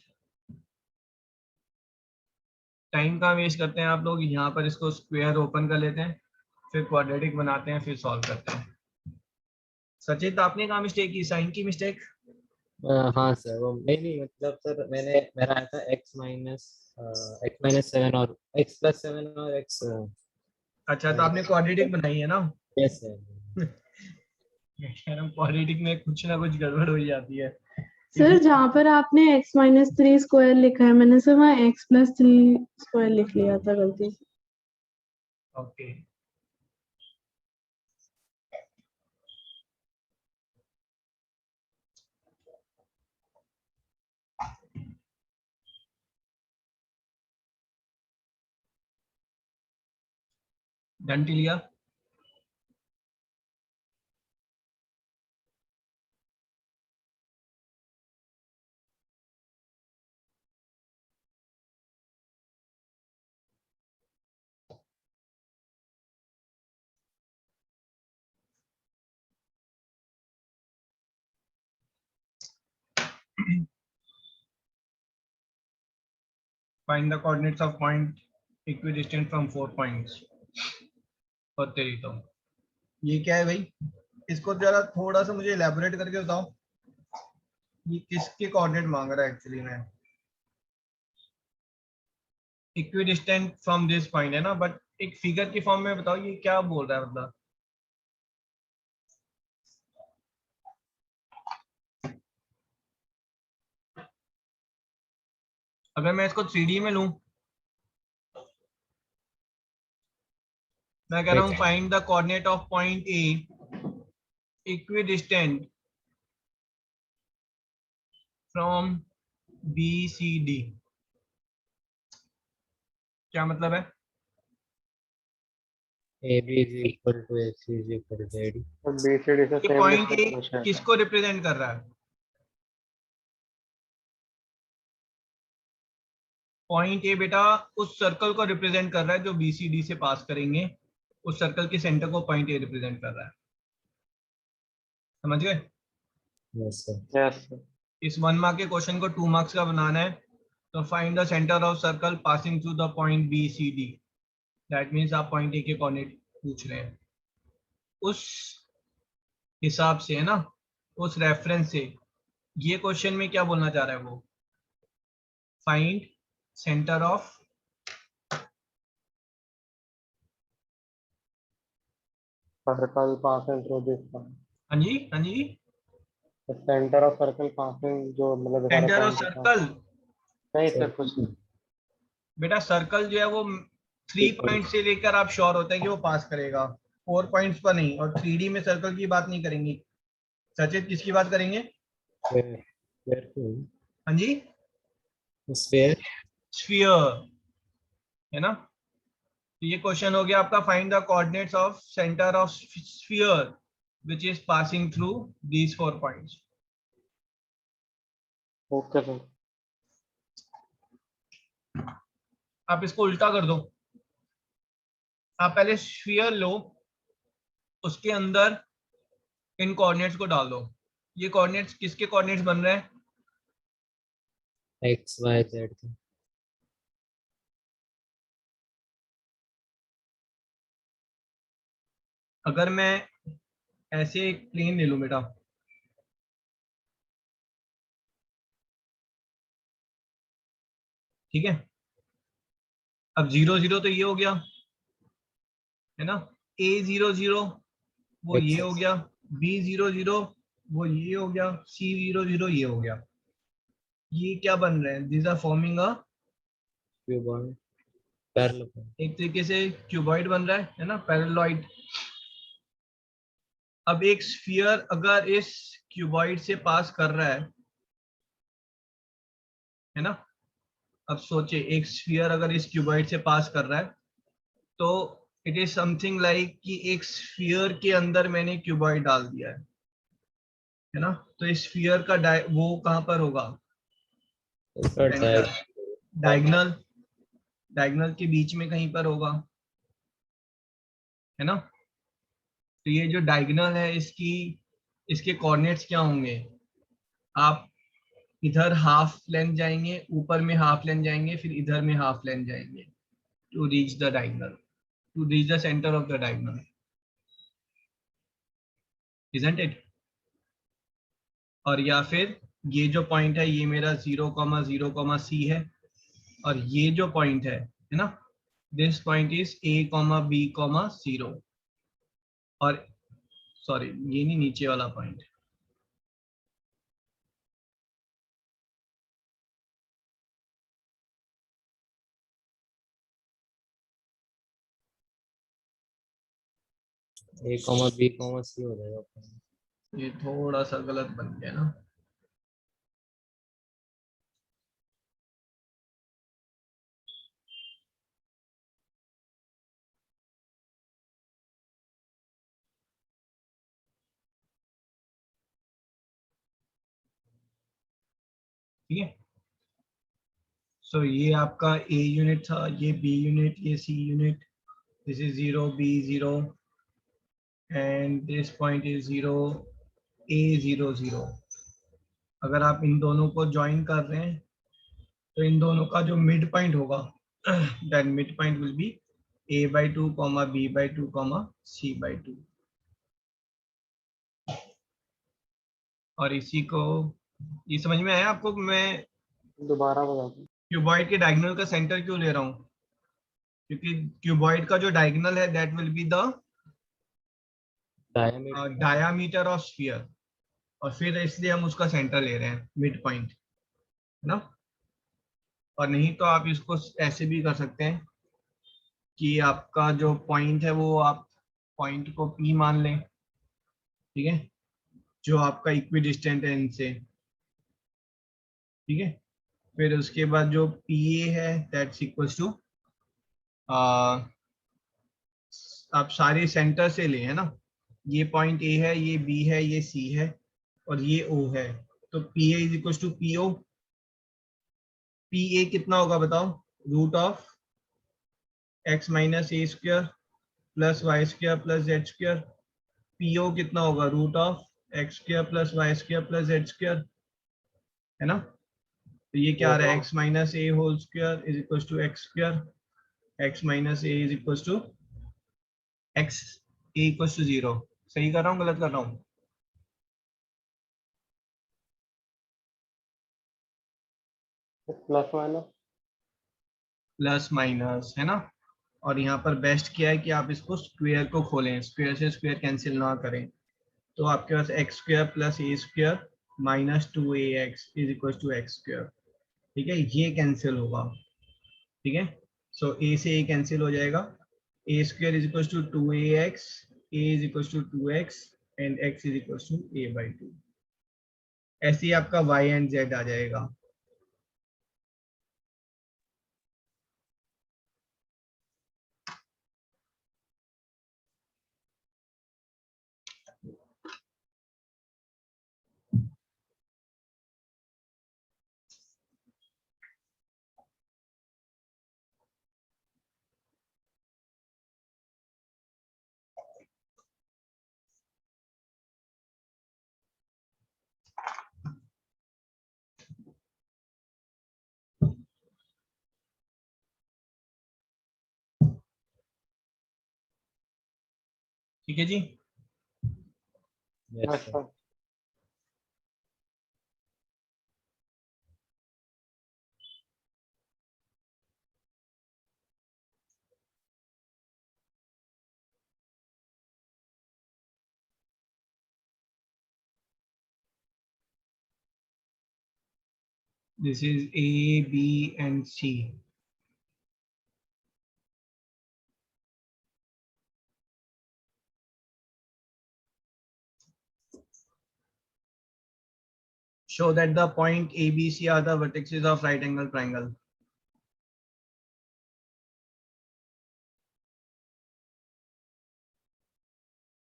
टाइम कहाँ वेस्ट करते हैं आप लोग, यहाँ पर इसको स्क्वायर ओपन कर लेते हैं, फिर क्वाड्रेटिक बनाते हैं, फिर सॉल्व करते हैं। सचित आपने कहाँ मिस्टेक की? साइन की मिस्टेक? हाँ सर, वो नहीं मतलब सर मैंने मेरा आया था x-7 और x+7 और x। अच्छा, तो आपने क्वाड्रेटिक बनाई है ना। Yes sir. मैं कह रहा हूँ क्वाड्रेटिक में कुछ ना कुछ गड़बड़ हो ही जाती है। सर जहाँ पर आपने x-3 स्क्वायर लिखा है, मैंने सर वहाँ x+3 स्क्वायर लिख लिया था गलती से। ओके, डन लिया। Find the coordinates of point equidistant from 4 points। और तेरी तो ये क्या है भाई, इसको जरा थोड़ा सा मुझे इलेबोरेट करके बताओ, ये किसके कोऑर्डिनेट मांग रहा है एक्चुअली में? इक्विडिस्टेंट फ्रॉम दिस पॉइंट है ना, बट एक फिगर की फॉर्म में बताओ ये क्या बोल रहा है मतलब। अगर मैं इसको 3D में लूं, मैं कह रहा हूँ find the coordinate of point A equidistant from B C D, क्या मतलब है? AB is equal to AC is equal to AD. और BCD से ये सेम पॉइंट ए डिस्टेंस है। किसको रिप्रेजेंट कर रहा है? पॉइंट ए बेटा उस सर्कल को रिप्रेजेंट कर रहा है जो BCD से पास करेंगे, उस सर्कल के सेंटर को पॉइंट ए रिप्रेजेंट कर रहा है। समझ गए? Yes, sir. Yes sir. इस 1 मार्क के क्वेश्चन को 2 मार्क्स का बनाना है, तो find the centre of circle passing through the point BCD। That means आप पॉइंट ए के कोऑर्डिनेट पूछ रहे हैं, उस हिसाब से है ना, उस रेफरेंस से। ये क्वेश्चन में क्या बोलना चाह रहा है वो? Find centre of circle passing through this point. हाँ जी, हाँ जी, सेंटर ऑफ सर्कल पासिंग जो मतलब सेंटर ऑफ सर्कल। नहीं सर कुछ नहीं। बेटा सर्कल जो है वो 3 पॉइंट से लेकर आप श्योर होते हैं कि वो पास करेगा, 4 पॉइंट्स पर नहीं। और 3D में सर्कल की बात नहीं करेंगे। सचित किसकी बात करेंगे? Where हाँ जी, sphere? स्फीयर, है ना। तो ये क्वेश्चन हो गया आपका, find the coordinates of centre of sphere which is passing through these 4 points. Okay sir. आप इसको उल्टा कर दो। आप पहले स्फीयर लो, उसके अंदर इन कोऑर्डिनेट्स को डाल दो। ये कोऑर्डिनेट्स किसके कोऑर्डिनेट्स बन रहे हैं? X, Y, Z. अगर मैं ऐसे एक प्लेन ले लूं बेटा, ठीक है, अब 0 0 तो ये हो गया, है ना। A 0 0 वो ये हो गया, B 0 0 वो ये हो गया, C 0 0 ये हो गया। ये क्या बन रहे हैं? These are forming a, Cuboid. Parallelogram. एक तरीके से क्यूबॉइड बन रहा है ना, पैरेलॉइड। अब एक स्फीयर अगर इस क्यूबॉइड से पास कर रहा है ना, अब सोचे एक स्फीयर अगर इस क्यूबॉइड से पास कर रहा है, तो इट इज समथिंग लाइक कि एक स्फीयर के अंदर मैंने क्यूबॉइड डाल दिया है ना। तो इस स्फीयर का वो कहां पर होगा? इसका डायगोनल, डायगोनल के बीच में कहीं पर होगा, है ना। तो ये जो डायगोनल है इसके कोऑर्डिनेट्स क्या होंगे? आप इधर हाफ लेंथ जाएंगे, ऊपर में हाफ लेंथ जाएंगे, फिर इधर में हाफ लेंथ जाएंगे to reach the diagonal, to reach the centre of the diagonal, isn't it? और या फिर ये जो पॉइंट है ये मेरा 0, 0, C है, और ये जो पॉइंट है ना, this point is A, B, 0। और सॉरी ये नहीं, नीचे वाला पॉइंट, A, B, C हो जाएगा। ये थोड़ा सा गलत बन गया ना। ठीक है, सो ये आपका A यूनिट था, ये B यूनिट, ये C unit, this is 0, B 0 and this point is 0, A 0 0। अगर आप इन दोनों को ज्वाइन कर रहे हैं तो इन दोनों का जो मिड पॉइंट होगा, that mid point will be A/2, B/2, C/2। और इसी को, ये समझ में आया आपको? मैं दोबारा बता दो। क्यूबॉइड के डायगोनल का सेंटर क्यों ले रहा हूँ? क्योंकि क्यूबॉइड का जो डायगोनल है that will be the diameter of sphere, और फिर इसलिए हम उसका सेंटर ले रहे हैं, मिड पॉइंट, है ना। और नहीं तो आप इसको ऐसे भी कर सकते हैं कि आपका जो पॉइंट है वो आप पॉइंट को P मान लें, ठीक है, जो आपका इक्विडिस्टेंट है इनसे, ठीक है। फिर उसके बाद जो PA है दैट्स इक्वल्स टू आप सारे सेंटर से ले, है ना, ये पॉइंट ए है, ये बी है, ये सी है और ये ओ है, तो P A is equal to P O. P A कितना होगा बताओ, root of x minus a square plus y square plus Z square. P O कितना होगा, root of x square plus y square plus Z square, है ना। तो ये क्या आ रहा है, x minus a whole square is equal to x square, x minus a is equal to x a equal to 0। सही कर रहा हूँ, गलत कर रहा हूँ? Plus minus. प्लस माइनस, है ना। और यहाँ पर बेस्ट क्या है कि आप इसको स्क्वायर को खोलें, स्क्वायर से स्क्वायर कैंसिल ना करें, तो आपके पास x square plus a square minus 2ax is equal to x square. ठीक है, ये कैंसिल होगा। ठीक है, सो ए से ए कैंसिल हो जाएगा, a square is equal to 2ax, a is equal to 2x and x is equal to a/2। ऐसे ही आपका y एंड z आ जाएगा। ठीक है जी। Yes, yes sir. Sir. This is A, B and C. Show that the point A, B, C are the vertices of right angle triangle.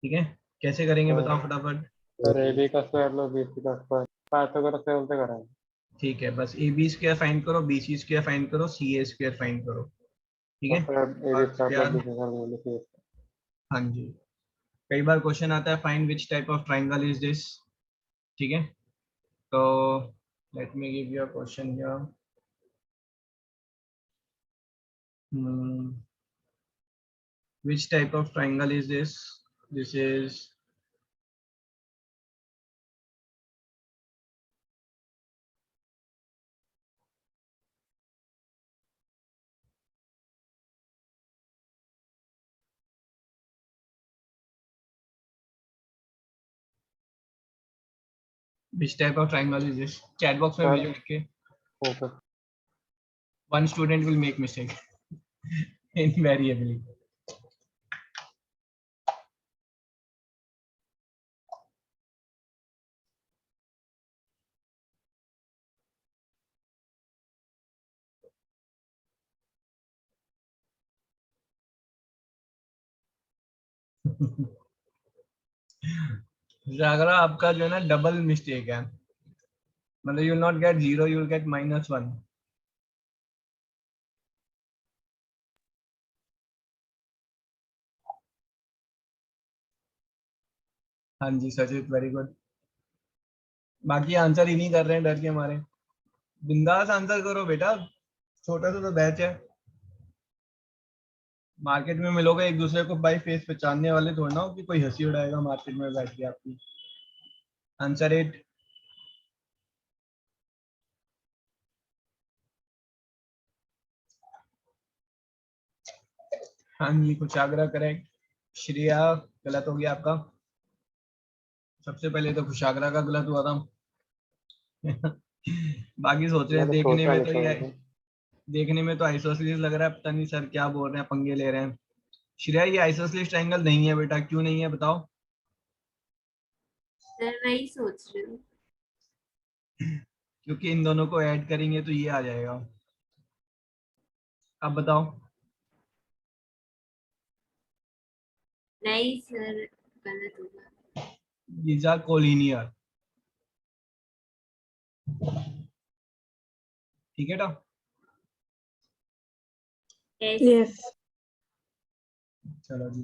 ठीक है, कैसे करेंगे बताओ फटाफट। सर ए बी का स्क्वायर प्लस बी सी का स्क्वायर पाइथागोरस थ्योरम से करेंगे। ठीक है, बस ए बी स्क्वायर फाइंड करो, बी सी स्क्वायर फाइंड करो, सी ए स्क्वायर फाइंड करो। ठीक और है, फिर ए बी और स्क्वायर प्लस यार बी सी स्क्वायर। हाँ जी, कई बार क्वेश्चन आता है find which type of triangle is this. ठीक है, तो let me give you a question here. Which type of triangle is this? This is which type of triangle is this? Chat box में sir भेजो लिख के। Okay. One student will make mistake invariably. जागरा आपका जो है ना double mistake है, मतलब you will not gate 0, you will gate -1। हाँ जी सचित, वेरी गुड। बाकी आंसर ही नहीं कर रहे हैं डर के मारे। बिंदास आंसर करो बेटा, छोटा सा तो बैच है। मार्केट में मिलोगे एक दूसरे को बाई फेस पहचानने वाले थोड़ा ना हो कि कोई हंसी उड़ाएगा मार्केट में बैठ के आपकी। आंसर 8। हाँ जी, कुछ आग्रह करेक्ट। श्रेया गलत हो गया आपका, सबसे पहले तो कुशाग्रा का गलत हुआ था। बाकी सोच रहे हैं मैंने देखने सोचा में नहीं तो था ये, वैसे। देखने में तो आइसोसेलेस लग रहा है, पता नहीं सर क्या बोल रहे हैं, पंगे ले रहे हैं। श्रेया ये आइसोसेलेस ट्रायंगल नहीं है बेटा, क्यों नहीं है बताओ। सर वही सोच रही हूँ। क्योंकि इन दोनों को ऐड करेंगे तो ये आ जाएगा। अब बताओ। नहीं सर, गलत होगा। These are collinear. ठीक है ना? Yes. Yes. चलो जी.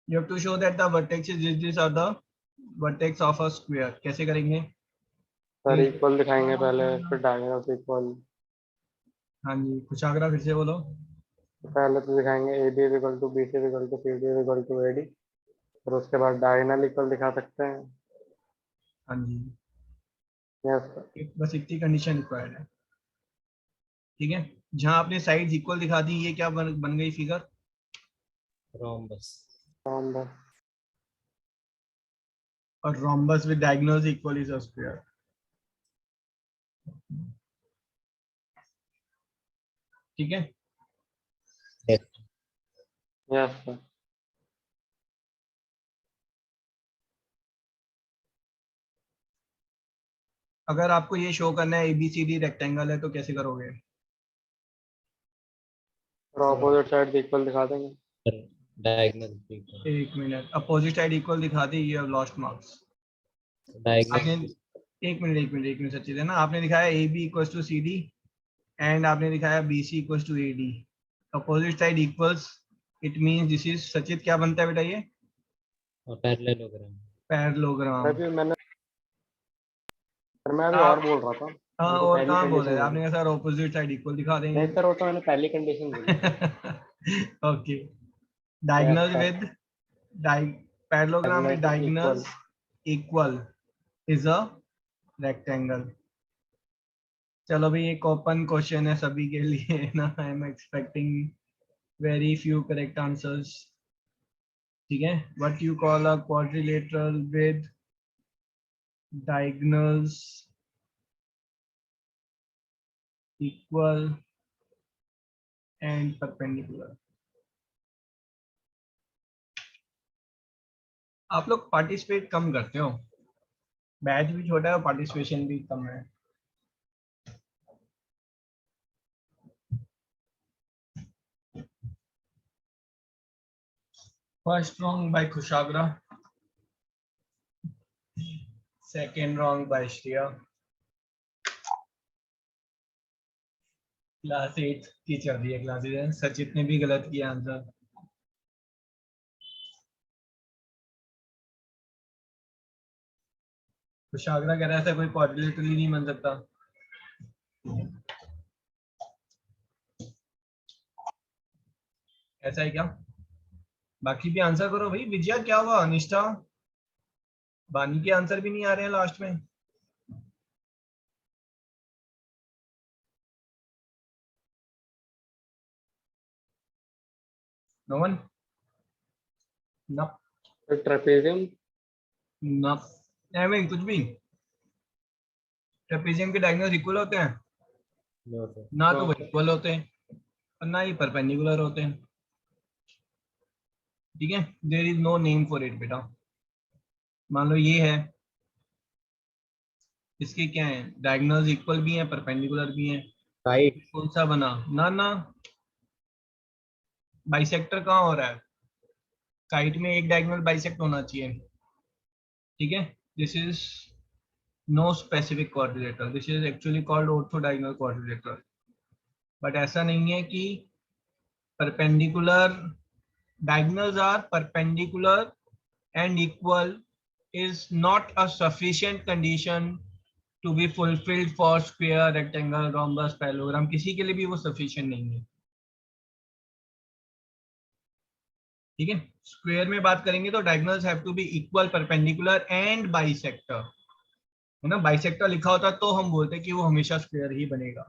You have to show that the vertices these are the vertex of a square. कैसे करेंगे? सर इक्वल दिखाएंगे पहले, फिर डायगोनल इक्वल। हाँ जी, कुछ आगरा फिर से बोलो. पहले तो दिखाएंगे A B equal to B C equal to C D equal to A D, फिर उसके बाद डायगोनल इक्वल दिखा सकते हैं। हाँ जी, यस सर। बस इतनी कंडीशन रिक्वायर्ड है. ठीक है, जहां आपने साइड्स इक्वल दिखा दी, ये क्या बन गई फिगर? rhombus. और rhombus with diagonals equal is a square. ठीक है, Yes. Yes sir. अगर आपको ये शो करना है ABCD रेक्टेंगल है तो कैसे करोगे? अपोजिट साइड इक्वल दिखा देंगे। Diagonal. एक मिनट, अपोजिट साइड इक्वल दिखाते, you have lost marks. Diagonal. आपने एक मिनट सच्ची है ना, आपने दिखाया AB equals to CD and आपने दिखाया BC equals to AD. Opposite side equals, it means this is, Sachit क्या बनता है बेटा ये? और parallelogram. पैरेललोग्राम. अभी मैंने सर मैं अभी और बोल रहा था। हाँ, मैंने तो और पहली कहाँ बोल रहे थे कंडीशन आपने? बोली। कहा सर ऑपोजिट साइड इक्वल दिखा देंगे. नहीं सर, वो तो मैंने पहली कंडीशन बोली। Okay, diagonal sir. With parallelogram में diagonals equal is a rectangle. चलो भाई, एक ओपन क्वेश्चन है सभी के लिए ना. आई am expecting very few correct answers. ठीक है, what you call a quadrilateral with diagonals equal and perpendicular. आप लोग पार्टिसिपेट कम करते हो, बैच भी छोटा है और पार्टिसिपेशन भी कम है. First wrong by Kushagra, second wrong by Shreya. Class 8 की चल रही है क्लासेस. सचित ने भी गलत किया आंसर. खुशागरा कह रहा है कोई क्वाड्रिलेटरल ही नहीं बन सकता. ऐसा है क्या? बाकी भी आंसर करो भाई. विजया क्या हुआ? अनिष्ठा, बानी के आंसर भी नहीं आ रहे हैं लास्ट में. No one. Nope trapezium nope नहीं, कुछ भी. ट्रेपेजियम के डायगोनल इक्वल होते हैं No, sir. ना, तो वो इक्वल होते हैं और ना ही परपेंडिकुलर होते हैं. ठीक है, there is no name for it बेटा. मान लो ये है, इसके क्या है? डायगोनल्स इक्वल भी हैं, परपेंडिकुलर भी हैं. Right. कौन सा बना? ना ना, बाइसेक्टर कहाँ हो रहा है? काइट में एक डायगोनल बाइसेक्ट होना चाहिए. ठीक है, this is no specific quadrilateral, this is actually called ortho diagonal quadrilateral. But ऐसा नहीं है कि perpendicular, diagonals are perpendicular and equal is not a sufficient condition to be fulfilled for square, rectangle, rhombus, parallelogram. किसी के लिए भी वो sufficient नहीं है. ठीक है, स्क्वायर में बात करेंगे तो diagonals have to be equal, perpendicular and bisector, है ना. बाइसेक्टर लिखा होता तो हम बोलते कि वो हमेशा स्क्वायर ही बनेगा.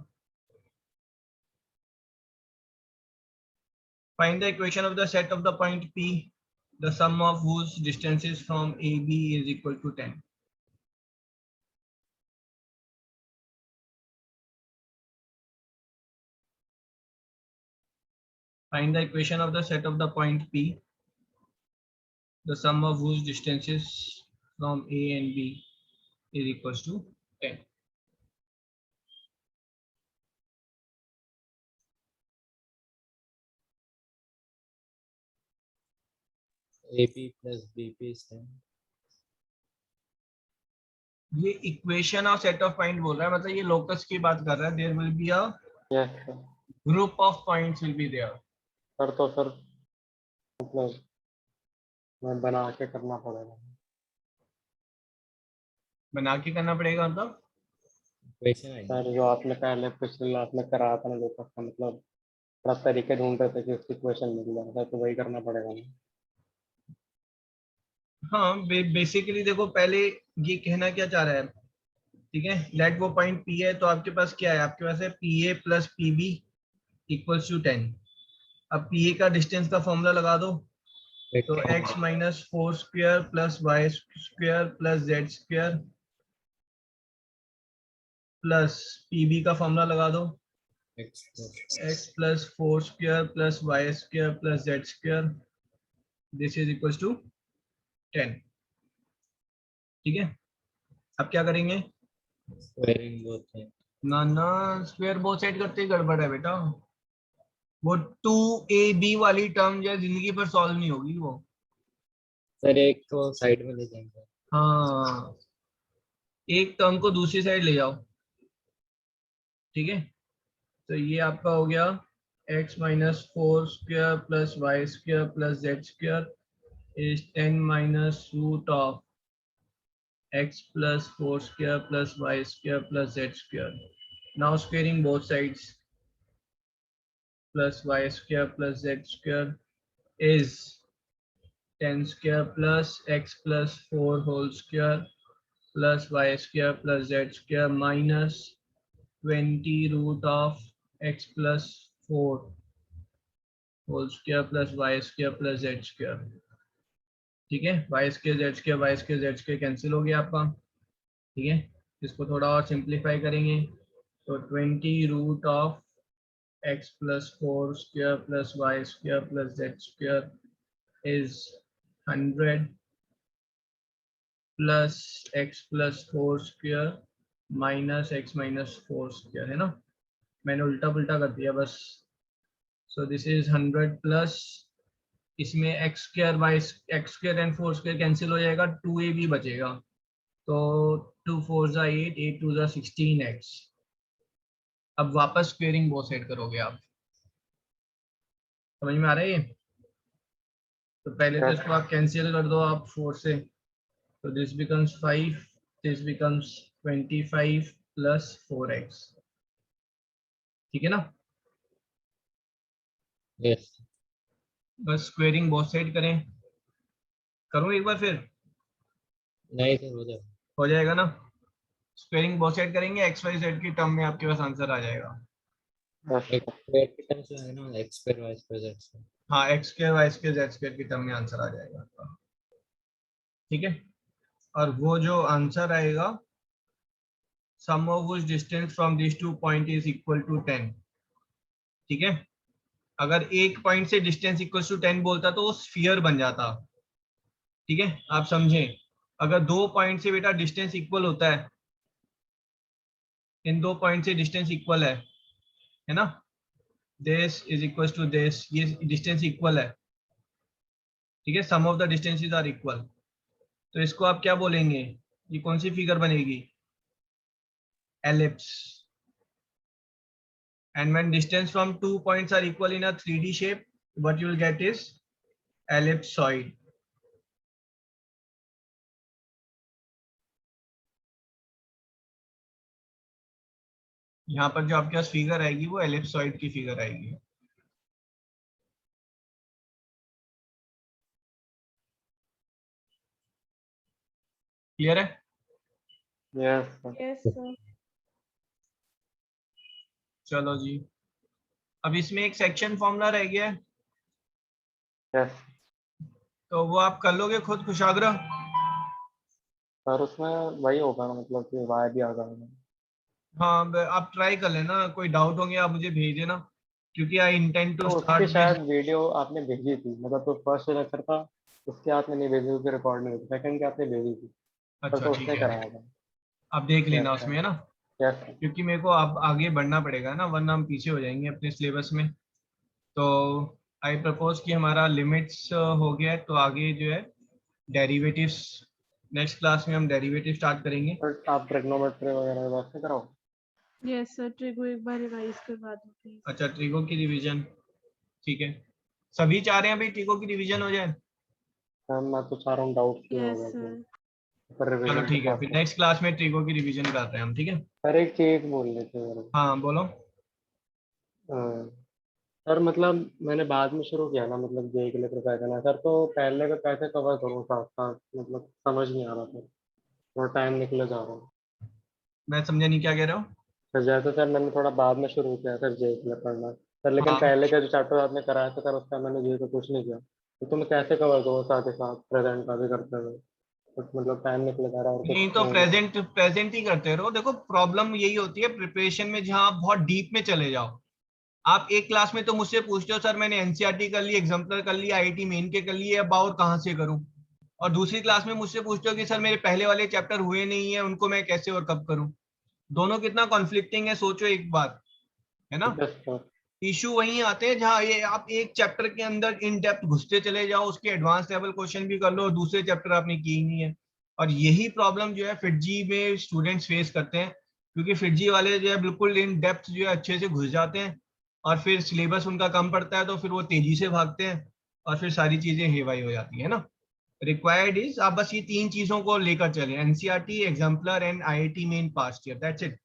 Find the equation of the set of the point P, the sum of whose distances from AB is equal to 10. Find the equation of the set of the point P, the sum of whose distances from A and B is equals to 10. AB plus BP is 10. ये equation और set of point बोल रहा है, मतलब ये locus की बात कर रहा है. There will be a yes sir. Group of points will be there. Sir तो सर मतलब मैं बना के करना पड़ेगा. बना के करना पड़ेगा मतलब. Equation है. सर जो आपने पहले पिछले क्लास में कराया था ना लोकस का, मतलब थोड़ा तरीके ढूंढ रहे थे कि उसकी इक्वेशन मिल जाए, सर तो वही करना पड़ेगा ना. हाँ बेसिकली देखो पहले ये कहना क्या चाह रहा है. ठीक है, लेट वो पॉइंट पी है, तो आपके पास क्या है, आपके पास है P A plus P B equals to 10. अब पी ए का डिस्टेंस का फॉर्मूला लगा दो. तो x minus 4 square plus y square plus Z square plus PB का फॉर्मूला लगा दो. X plus x plus 4 square plus y square plus Z square, this is equals to 10. ठीक है, अब क्या करेंगे. squaring both sides. ना ना, स्क्वायर बोथ साइड करते ही गड़बड़ है बेटा. वो 2ab वाली टर्म जो है जिंदगी पर सॉल्व नहीं होगी वो. सर एक को साइड में ले जाएंगे. हाँ, एक टर्म को दूसरी साइड ले जाओ. ठीक है, तो ये आपका हो गया x minus 4 square plus y square plus Z square is 10 minus root of x plus 4 square plus y square plus Z square. Now squaring both sides, plus y square plus Z square is 10 square plus x plus 4 whole square plus y square plus Z square minus 20 root of x plus 4 whole square plus y square plus Z square. ठीक है, Y square z square, y square z square cancel हो गया आपका. ठीक है, इसको थोड़ा और सिंप्लीफाई करेंगे तो 20 root of x plus 4 square plus y square plus Z square is 100 plus x plus 4 square minus x minus 4 square है ना. मैंने उल्टा पुल्टा कर दिया बस. सो दिस इज 100 प्लस, इसमें x square y x square and 4 square cancel हो जाएगा, 2ab बचेगा. तो 2 4 जा 8, 8 2 जा 16x. अब वापस स्क्वेयरिंग बोथ साइड करोगे आप. समझ में आ रहा है ये. तो पहले तो इसको आप कैंसिल कर दो आप 4 से, तो this becomes 5, this becomes 25 plus 4x. ठीक है ना. Yes. बस स्क्वेयरिंग बोथ साइड करें. करूँ एक बार फिर, नहीं सर हो जाएगा. हो जाएगा ना. स्क्वेयरिंग बोथ साइड करेंगे, एक्स वाई जेड की टर्म में आपके पास आंसर आ जाएगा. X square की terms में है ना, X square Y square Z square. हाँ, x square y square z square की टर्म में आंसर आ जाएगा आपका. ठीक है, और वो जो आंसर आएगा, sum of which distance from this two point is equal to 10. ठीक है, अगर एक पॉइंट से डिस्टेंस इक्वल टू 10 बोलता तो वो स्फीयर बन जाता. ठीक है, आप समझें. अगर दो पॉइंट से बेटा डिस्टेंस इक्वल होता है, इन दो पॉइंट से डिस्टेंस इक्वल है ना, this is equal to this, ये डिस्टेंस इक्वल है. ठीक है, sum of the distances are equal. तो इसको आप क्या बोलेंगे, ये कौन सी फिगर बनेगी, ellipse. And when distance from two points are equal in a 3D shape, what you will get is ellipsoid. यहाँ पर जो आपके पास फिगर आएगी वो एलिप्सॉइड की फिगर आएगी. क्लियर है. Yes sir. Yes sir. चलो जी, अब इसमें एक सेक्शन फॉर्मूला रह गया है, यस तो वो आप कर लोगे खुद कुशाग्रह. सर. उसमें वही होगा ना, मतलब कि वाई भी आ जाएगा. हाँ, आप ट्राई कर लेना, कोई डाउट होंगे आप मुझे भेज देना, क्योंकि आई इंटेंड टू तो उसकी स्टार्ट. शायद वीडियो आपने भेजी थी, मतलब तो फर्स्ट लेक्चर था उसके आपने नहीं भेजी, उसकी रिकॉर्ड नहीं हुई, सेकंड की आपने भेजी थी. पर अच्छा तो ठीक उसने है, कराया था. आप देख लेना Yes, उसमें है ना, यस सर. क्योंकि मेरे को अब आगे बढ़ना पड़ेगा ना, वरना हम पीछे हो जाएंगे अपने सिलेबस में. तो आई प्रपोज कि हमारा लिमिट्स हो गया है, तो आगे जो है डेरिवेटिव्स, नेक्स्ट क्लास में हम डेरिवेटिव स्टार्ट करेंगे। बट आप ट्रिग्नोमेट्री वगैरह वैसे कराओ। यस सर, ट्रिगो एक बार रिवाइज करवा दो प्लीज। अच्छा, ट्रिगो की रिवीजन, ठीक है। सभी चाह रहे हैं भाई ट्रिगो की रिवीजन हो जाए। मैम मैं तो चाह रहा हूँ डाउट क्लियर हो यस गया सर। पर चलो रिवीजन के ठीक है, साथ फिर में। नेक्स्ट क्लास में ट्रिगो की रिवीजन करते हैं हम, ठीक है। सर एक चीज बोलनी थी मेरे को। हाँ बोलो। सर मतलब मैंने बाद में शुरू किया ना, मतलब जेई के लिए प्रिपेयर करना सर, तो पहले का कैसे कवर करूँ साथ साथ, मतलब समझ नहीं आ रहा था, थोड़ा टाइम निकले जा रहा हूँ। मैं समझा नहीं, क्या कह रहे हो? सर जैसे सर मैंने थोड़ा बाद में शुरू किया सर जेई के लिए पढ़ना सर, लेकिन हाँ, पहले का जो चैप्टर आपने कराया था सर उसका मैंने जेई को कुछ नहीं किया, तो मैं कैसे कवर करूँ साथ ही साथ प्रेजेंट का भी करते हुए, कुछ मतलब टाइम निकले जा रहा है और कुछ नहीं तो हो नहीं रहा। प्रेजेंट ही करते रहो। देखो प्रॉब्लम यही होती है प्रिपरेशन में, जहाँ आप बहुत डीप में चले जाओ। आप एक क्लास में तो मुझसे पूछते हो सर मैंने एनसीईआरटी कर ली, एग्जाम्पलर कर लिया, आईआईटी मेन के कर लिए, अब और कहाँ से करूं। और दूसरी क्लास में मुझसे पूछते हो कि सर मेरे पहले वाले चैप्टर हुए नहीं है, उनको मैं कैसे और कब करूं। दोनों कितना कॉन्फ्लिक्टिंग है, सोचो एक बात, है ना। Yes sir. इशू वहीं आते हैं जहाँ ये आप एक चैप्टर के अंदर इन डेप्थ घुसते चले जाओ, उसके एडवांस लेवल क्वेश्चन भी कर लो और दूसरे चैप्टर आपने किए ही नहीं है। और यही प्रॉब्लम जो है फिटजी में स्टूडेंट्स फेस करते हैं, क्योंकि फिटजी वाले जो है बिल्कुल इन डेप्थ जो है अच्छे से घुस जाते हैं, और फिर सिलेबस उनका कम पड़ता है तो फिर वो तेजी से भागते हैं और फिर सारी चीजें हेवाई हो जाती है ना। रिक्वायर्ड इज आप बस ये 3 चीजों को लेकर चले, NCERT, exemplar and IIT main past year, that's it.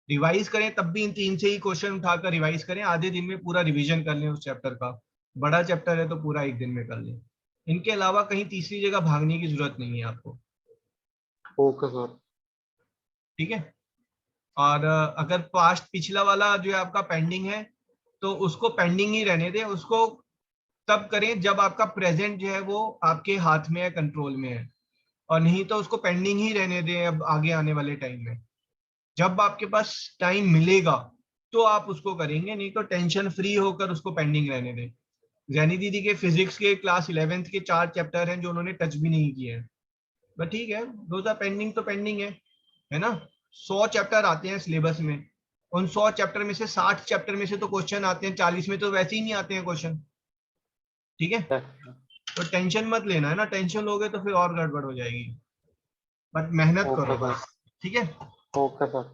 Revise करें तब भी इन 3 से ही क्वेश्चन उठाकर रिवाइज करें, आधे दिन में पूरा रिवीजन कर लें उस चैप्टर का। बड़ा चैप्टर है तो पूरा एक दिन में कर लें। इनके अलावा कहीं तीसरी जगह भागने की जरूरत नहीं है आपको, ओके सर। ठीक है। और अगर पास्ट पिछला वाला जो है आपका पेंडिंग है, तो उसको पेंडिंग ही रहने दें, उसको तब करें जब आपका प्रेजेंट जो है वो आपके हाथ में है, कंट्रोल में है। और नहीं तो उसको पेंडिंग ही रहने दें अब आगे आने वाले टाइम में। जब आपके पास टाइम मिलेगा तो आप उसको करेंगे, नहीं तो टेंशन फ्री होकर उसको पेंडिंग रहने दें। जैनी दीदी के फिजिक्स के क्लास 11th के 4 चैप्टर हैं जो उन्होंने टच भी नहीं किए हैं, बट ठीक है, दो पेंडिंग तो पेंडिंग है ना। 100 चैप्टर आते हैं सिलेबस में, उन 100 चैप्टर में से 60 चैप्टर में से तो क्वेश्चन आते हैं, 40 में तो वैसे ही नहीं आते हैं क्वेश्चन, ठीक है। तो टेंशन मत लेना, है ना, टेंशन लोगे तो फिर और गड़बड़ हो जाएगी। बट मेहनत ओके करो सर। बस, ठीक है। Okay sir.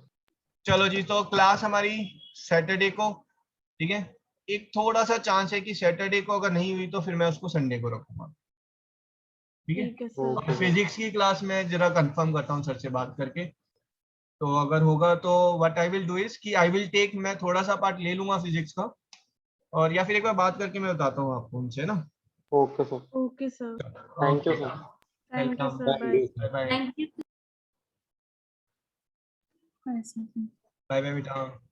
चलो जी, तो क्लास हमारी सैटरडे को, ठीक है। एक थोड़ा सा चांस है कि सैटरडे को अगर नहीं हुई तो फिर मैं उसको संडे को रखूंगा, ठीक है। ठीक है सर। ओके और सर। फिजिक्स की क्लास में जरा कंफर्म करता हूँ सर से बात करके, तो अगर होगा तो what I will do is कि आई विल टेक, मैं थोड़ा सा पार्ट ले लूंगा फिजिक्स का, और या फिर एक बार बात करके मैं बताता हूँ आपको उनसे ना। Okay sir. Okay sir. Thank you okay, sir. Thank you welcome, sir, bye. Bye bye, thank you. Bye bye बेटा।